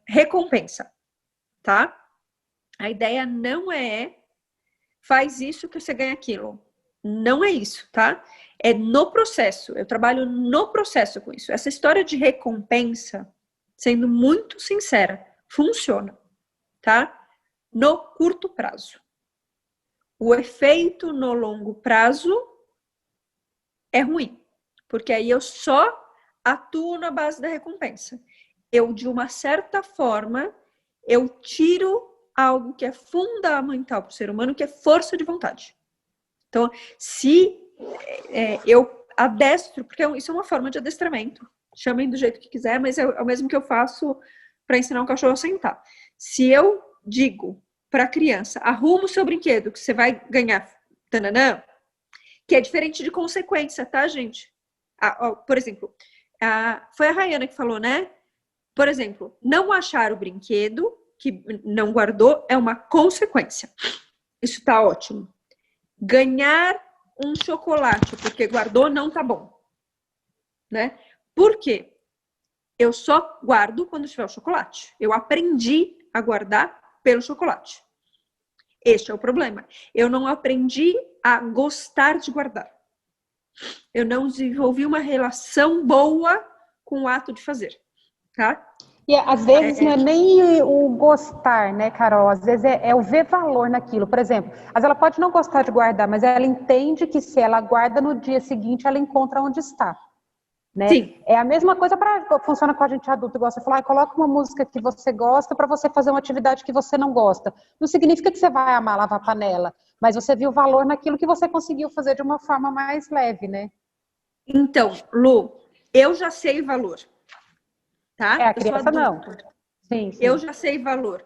recompensa, tá? A ideia não é faz isso que você ganha aquilo. Não é isso, tá? É no processo. Eu trabalho no processo com isso. Essa história de recompensa, sendo muito sincera, funciona, tá? No curto prazo. O efeito no longo prazo é ruim, porque aí eu só atuo na base da recompensa. Eu, de uma certa forma, eu tiro algo que é fundamental para o ser humano, que é força de vontade. Então, se eu adestro, porque isso é uma forma de adestramento, chamem do jeito que quiser, mas é o mesmo que eu faço para ensinar um cachorro a sentar. Se eu digo para a criança, arruma o seu brinquedo que você vai ganhar, tananã, que é diferente de consequência, tá, gente? Por exemplo, foi a Rayana que falou, né? Por exemplo, não achar o brinquedo que não guardou é uma consequência. Isso tá ótimo. Ganhar um chocolate porque guardou não tá bom, né? Por quê? Eu só guardo quando tiver o chocolate. Eu aprendi a guardar pelo chocolate. Este é o problema. Eu não aprendi a gostar de guardar. Eu não desenvolvi uma relação boa com o ato de fazer, tá? E às vezes não é nem o gostar, né, Carol? Às vezes é o ver valor naquilo. Por exemplo, às vezes ela pode não gostar de guardar, mas ela entende que se ela guarda no dia seguinte, ela encontra onde está. Né? Sim. É a mesma coisa funciona com a gente adulto, igual você falou, coloca uma música que você gosta para você fazer uma atividade que você não gosta. Não significa que você vai amar lavar panela, mas você viu valor naquilo que você conseguiu fazer de uma forma mais leve, né? Então, Lu, eu já sei valor. Tá? A criança não. Sim. Eu já sei valor.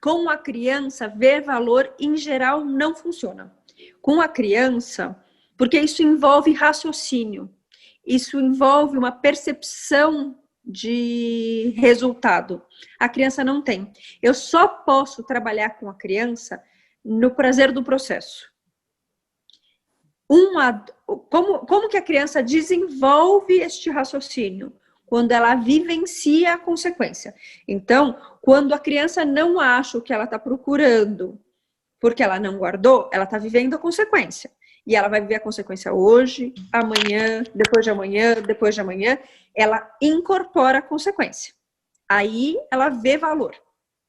Com a criança, ver valor, em geral, não funciona. Com a criança, porque isso envolve raciocínio. Isso envolve uma percepção de resultado. A criança não tem. Eu só posso trabalhar com a criança no prazer do processo. Como que a criança desenvolve este raciocínio? Quando ela vivencia a consequência. Então, quando a criança não acha o que ela está procurando, porque ela não guardou, ela está vivendo a consequência. E ela vai viver a consequência hoje, amanhã, depois de amanhã, ela incorpora a consequência. Aí ela vê valor.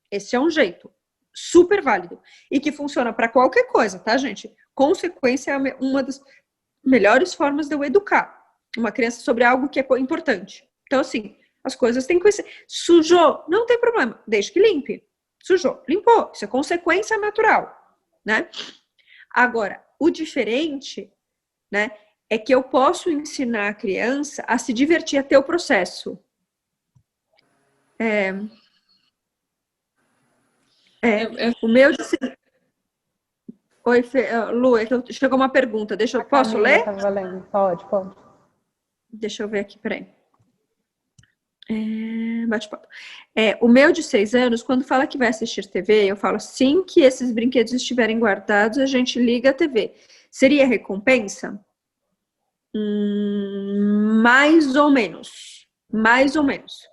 Esse é um jeito super válido. E que funciona para qualquer coisa, tá, gente? Consequência é uma das melhores formas de eu educar uma criança sobre algo que é importante. Então, assim, as coisas têm que ser. Sujou? Não tem problema, deixa que limpe. Sujou, limpou. Isso é consequência natural, né? Agora, o diferente, né, é que eu posso ensinar a criança a se divertir, a ter o processo. O meu... Oi, Lu, chegou uma pergunta. Posso ler? Tá valendo. Pode. Deixa eu ver aqui, peraí. Bate-papo. O meu de 6 anos, quando fala que vai assistir TV, eu falo assim que esses brinquedos estiverem guardados, a gente liga a TV. Seria recompensa? Mais ou menos. Mais ou menos.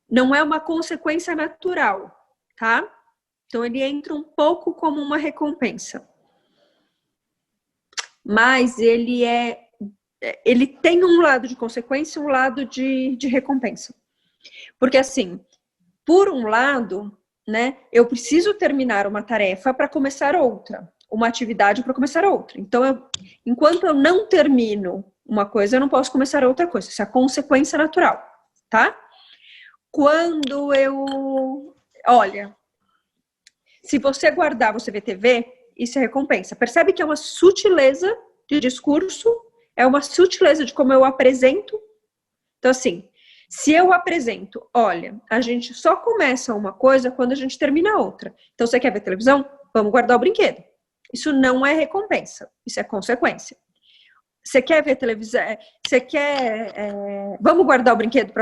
Não é uma consequência natural, tá? Então, ele entra um pouco como uma recompensa. Mas ele tem um lado de consequência e um lado de recompensa. Porque, assim, por um lado, né, eu preciso terminar uma tarefa para começar outra, uma atividade para começar outra. Então, enquanto eu não termino uma coisa, eu não posso começar outra coisa. Isso é a consequência natural, tá? Quando olha, se você guardar, você vê TV, isso é recompensa. Percebe que é uma sutileza de discurso, é uma sutileza de como eu apresento. Então, assim, Se eu apresento, olha, a gente só começa uma coisa quando a gente termina a outra. Então, você quer ver televisão? Vamos guardar o brinquedo. Isso não é recompensa, isso é consequência. Você quer ver televisão? Você quer... vamos guardar o brinquedo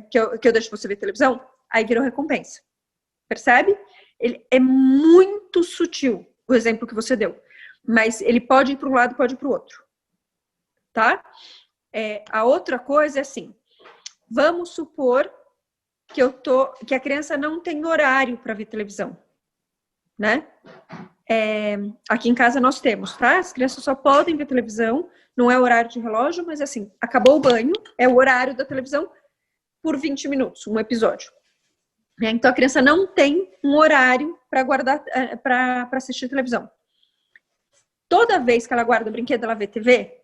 que eu deixo você ver televisão? Aí virou recompensa. Percebe? Ele é muito sutil, o exemplo que você deu. Mas ele pode ir para um lado, pode ir para o outro. Tá? A outra coisa é assim, vamos supor que a criança não tem horário para ver televisão, né? Aqui em casa nós temos, tá? As crianças só podem ver televisão, não é horário de relógio, mas assim, acabou o banho, é o horário da televisão por 20 minutos, um episódio. Então a criança não tem um horário para guardar, para assistir televisão. Toda vez que ela guarda o brinquedo, ela vê TV,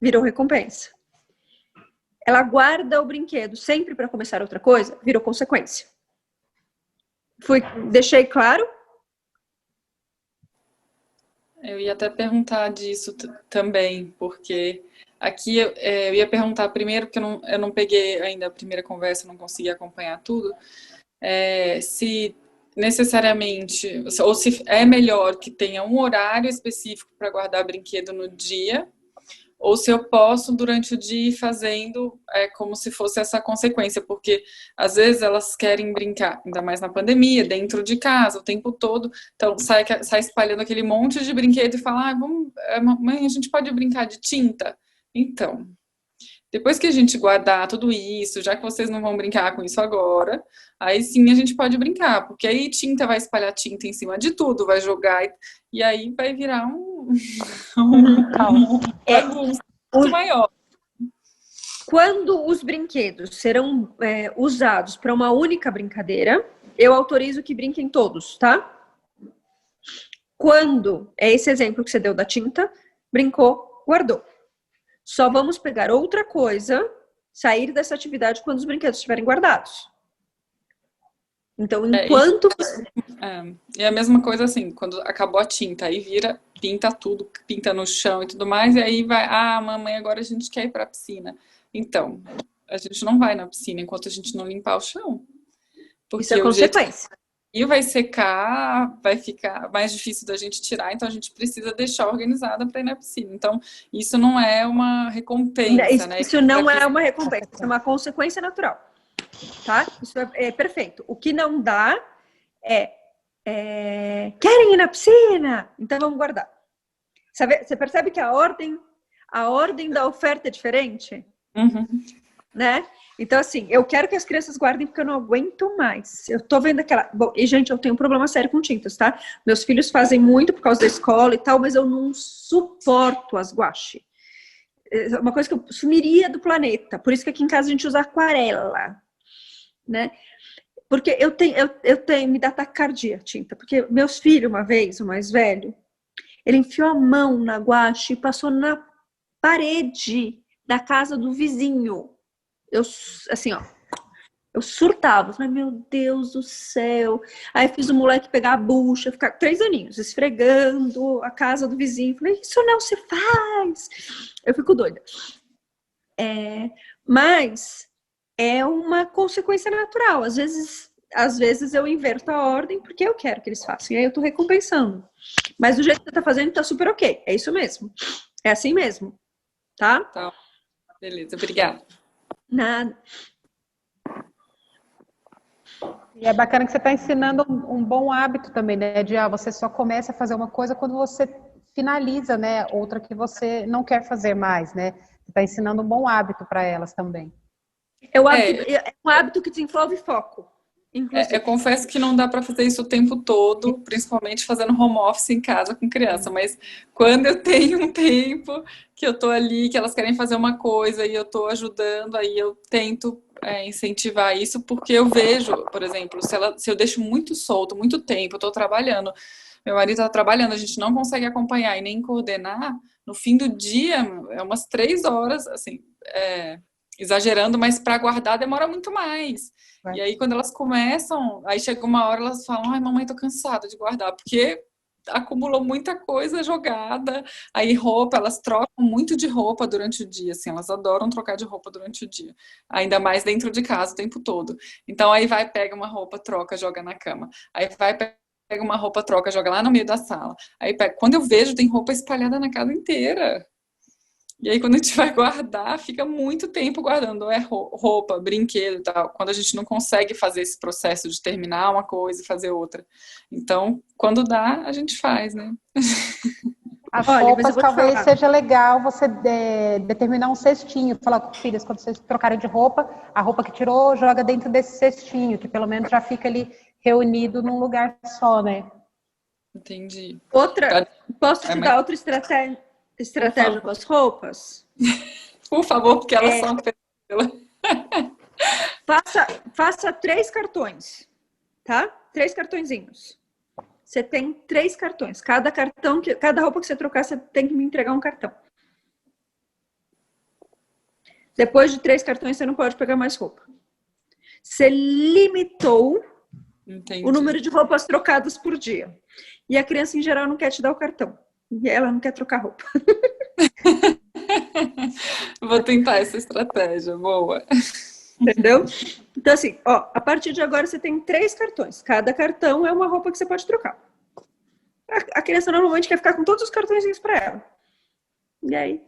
virou recompensa. Ela guarda o brinquedo sempre para começar outra coisa, virou consequência. Deixei claro? Eu ia até perguntar disso também, porque aqui eu ia perguntar primeiro, porque eu não peguei ainda a primeira conversa, não consegui acompanhar tudo, se necessariamente, ou se é melhor que tenha um horário específico para guardar brinquedo no dia, ou se eu posso, durante o dia, ir fazendo como se fosse essa consequência, porque às vezes elas querem brincar, ainda mais na pandemia, dentro de casa, o tempo todo, então sai espalhando aquele monte de brinquedo e fala, mãe, a gente pode brincar de tinta? Então, depois que a gente guardar tudo isso, já que vocês não vão brincar com isso agora, aí sim a gente pode brincar, porque aí tinta vai espalhar tinta em cima de tudo, vai jogar, e aí vai virar bagunça muito maior. Quando os brinquedos serão usados para uma única brincadeira, eu autorizo que brinquem todos, tá? Quando, esse exemplo que você deu da tinta, brincou, guardou. Só vamos pegar outra coisa, sair dessa atividade quando os brinquedos estiverem guardados. Então, enquanto... É a mesma coisa assim, quando acabou a tinta, aí vira, pinta tudo, pinta no chão e tudo mais, e aí vai, mamãe, agora a gente quer ir pra piscina. Então, a gente não vai na piscina enquanto a gente não limpar o chão. Porque isso é consequência. E vai secar, vai ficar mais difícil da gente tirar, então a gente precisa deixar organizada para ir na piscina. Então, isso não é uma recompensa, né? Isso não é uma recompensa, isso é uma consequência natural. Tá? Isso é perfeito. O que não dá querem ir na piscina? Então vamos guardar. Você percebe que a ordem da oferta é diferente? Uhum. Né? Então, assim, eu quero que as crianças guardem porque eu não aguento mais. Eu tô vendo aquela... Bom, e, gente, eu tenho um problema sério com tintas, tá? Meus filhos fazem muito por causa da escola e tal, mas eu não suporto as guache. É uma coisa que eu sumiria do planeta. Por isso que aqui em casa a gente usa aquarela, né? Porque eu tenho me dá taquicardia tinta. Porque meus filhos, uma vez, o mais velho, ele enfiou a mão na guache e passou na parede da casa do vizinho. Eu surtava, falei, meu Deus do céu. Aí fiz o moleque pegar a bucha, ficar 3 aninhos, esfregando a casa do vizinho. Falei, isso não se faz. Eu fico doida. Mas é uma consequência natural. Às vezes eu inverto a ordem porque eu quero que eles façam. E aí eu tô recompensando. Mas do jeito que você tá fazendo, tá super ok. É isso mesmo. É assim mesmo. Tá? Tá. Beleza, obrigada. Nada. E é bacana que você está ensinando um bom hábito também, né? De você só começa a fazer uma coisa quando você finaliza, né? Outra que você não quer fazer mais, né? Você está ensinando um bom hábito para elas também. É um hábito que desenvolve foco. Eu confesso que não dá para fazer isso o tempo todo, principalmente fazendo home office em casa com criança, mas quando eu tenho um tempo que eu tô ali, que elas querem fazer uma coisa e eu tô ajudando, aí eu tento incentivar isso, porque eu vejo, por exemplo, se eu deixo muito solto, muito tempo, eu tô trabalhando, meu marido tá trabalhando, a gente não consegue acompanhar e nem coordenar, no fim do dia, é umas 3 horas, assim, exagerando, mas para guardar demora muito mais. E aí, quando elas começam, aí chega uma hora, elas falam, ai, mamãe, tô cansada de guardar, porque acumulou muita coisa jogada. Aí roupa, elas trocam muito de roupa durante o dia, assim, elas adoram trocar de roupa durante o dia. Ainda mais dentro de casa o tempo todo. Então aí vai, pega uma roupa, troca, joga na cama. Aí vai, pega uma roupa, troca, joga lá no meio da sala. Aí pega, quando eu vejo, tem roupa espalhada na casa inteira. E aí, quando a gente vai guardar, fica muito tempo guardando. Ou é roupa, brinquedo e tal. Quando a gente não consegue fazer esse processo de terminar uma coisa e fazer outra. Então, quando dá, a gente faz, né? As Olha, mas eu roupas vou te talvez falar. seja legal você determinar um cestinho. Falar com os filhos, quando vocês trocarem de roupa, a roupa que tirou, joga dentro desse cestinho, que pelo menos já fica ali reunido num lugar só, né? Entendi. Outra, posso te mas, dar outra estratégia com as roupas? por favor, porque elas são pela... Faça 3 cartões, tá? 3 cartõezinhos. Você tem 3 cartões. Cada roupa que você trocar, você tem que me entregar um cartão. Depois de 3 cartões, você não pode pegar mais roupa. Você limitou o número de roupas trocadas por dia. E a criança, em geral, não quer te dar o cartão. E ela não quer trocar roupa. Vou tentar essa estratégia, boa. Entendeu? Então, assim, ó, a partir de agora você tem 3 cartões. Cada cartão é uma roupa que você pode trocar. A criança normalmente quer ficar com todos os cartõezinhos para ela. E aí,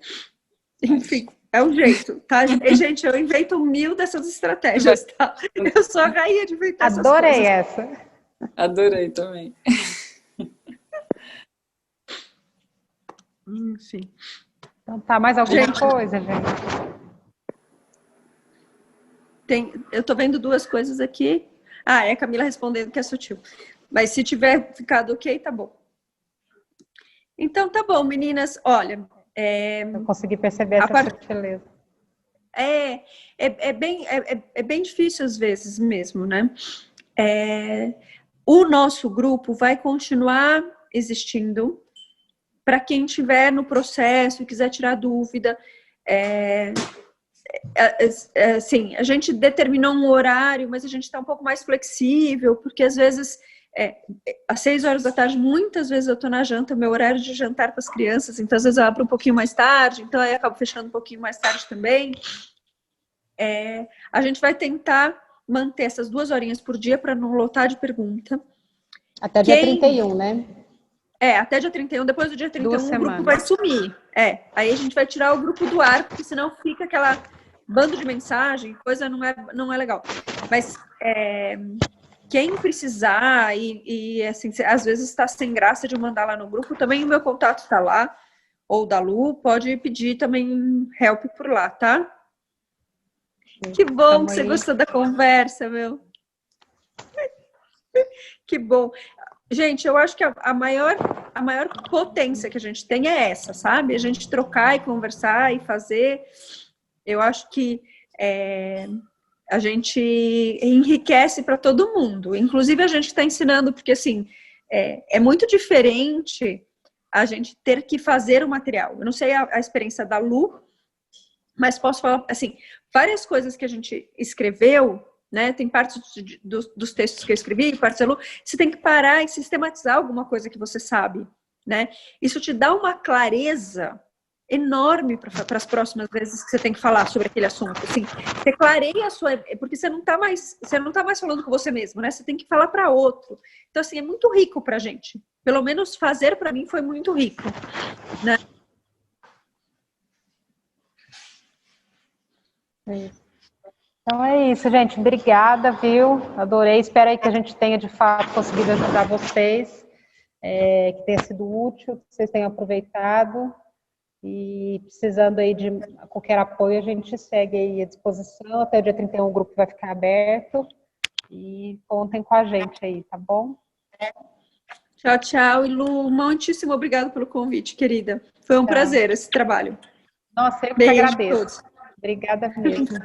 enfim, é o jeito, tá? E, gente, eu invento 1000 dessas estratégias, tá? Eu sou a rainha de inventar essas coisas. Adorei essa. Adorei também. Enfim. Então tá, mais alguma coisa, gente? Eu tô vendo 2 coisas aqui. Ah, é a Camila respondendo que é sutil. Mas se tiver ficado ok, tá bom. Então tá bom, meninas. Olha, eu consegui perceber essa sutileza. É bem difícil às vezes mesmo, né? O nosso grupo vai continuar existindo para quem estiver no processo e quiser tirar dúvida. Assim, a gente determinou um horário, mas a gente está um pouco mais flexível, porque às vezes, às 6 horas da tarde, muitas vezes eu estou na janta, meu horário de jantar com as crianças, então às vezes eu abro um pouquinho mais tarde, então aí eu acabo fechando um pouquinho mais tarde também. A gente vai tentar manter essas 2 horinhas por dia para não lotar de pergunta. Até dia 31, né? Até dia 31, depois do dia 31 o grupo vai sumir. Aí a gente vai tirar o grupo do ar, porque senão fica aquela bando de mensagem, coisa não é legal. Mas quem precisar e assim, às vezes está sem graça de mandar lá no grupo, também o meu contato está lá, ou da Lu, pode pedir também help por lá, tá? Que bom que você gostou da conversa, meu. Que bom. Gente, eu acho que a maior potência que a gente tem é essa, sabe? A gente trocar e conversar e fazer. Eu acho que a gente enriquece para todo mundo. Inclusive, a gente está ensinando, porque assim, é muito diferente a gente ter que fazer o material. Eu não sei a experiência da Lu, mas posso falar, assim, várias coisas que a gente escreveu, né? Tem partes dos textos que eu escrevi, partes da Lu, você tem que parar e sistematizar alguma coisa que você sabe, né? Isso te dá uma clareza enorme para as próximas vezes que você tem que falar sobre aquele assunto. Assim, você clareia a sua... Porque você não tá mais falando com você mesmo, né? Você tem que falar para outro. Então, assim, é muito rico para a gente. Pelo menos fazer para mim foi muito rico, né? Então é isso, gente. Obrigada, viu? Adorei. Espero aí que a gente tenha, de fato, conseguido ajudar vocês, que tenha sido útil, que vocês tenham aproveitado. E precisando aí de qualquer apoio, a gente segue aí à disposição. Até o dia 31 o grupo vai ficar aberto. E contem com a gente aí, tá bom? Tchau, tchau. E Lu, muitíssimo obrigada pelo convite, querida. Foi um prazer esse trabalho. Nossa, eu que agradeço. Obrigada mesmo.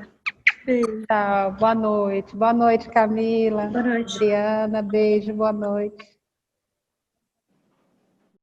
Beijo. Tchau, boa noite. Boa noite, Camila. Boa noite. Adriana, beijo, boa noite.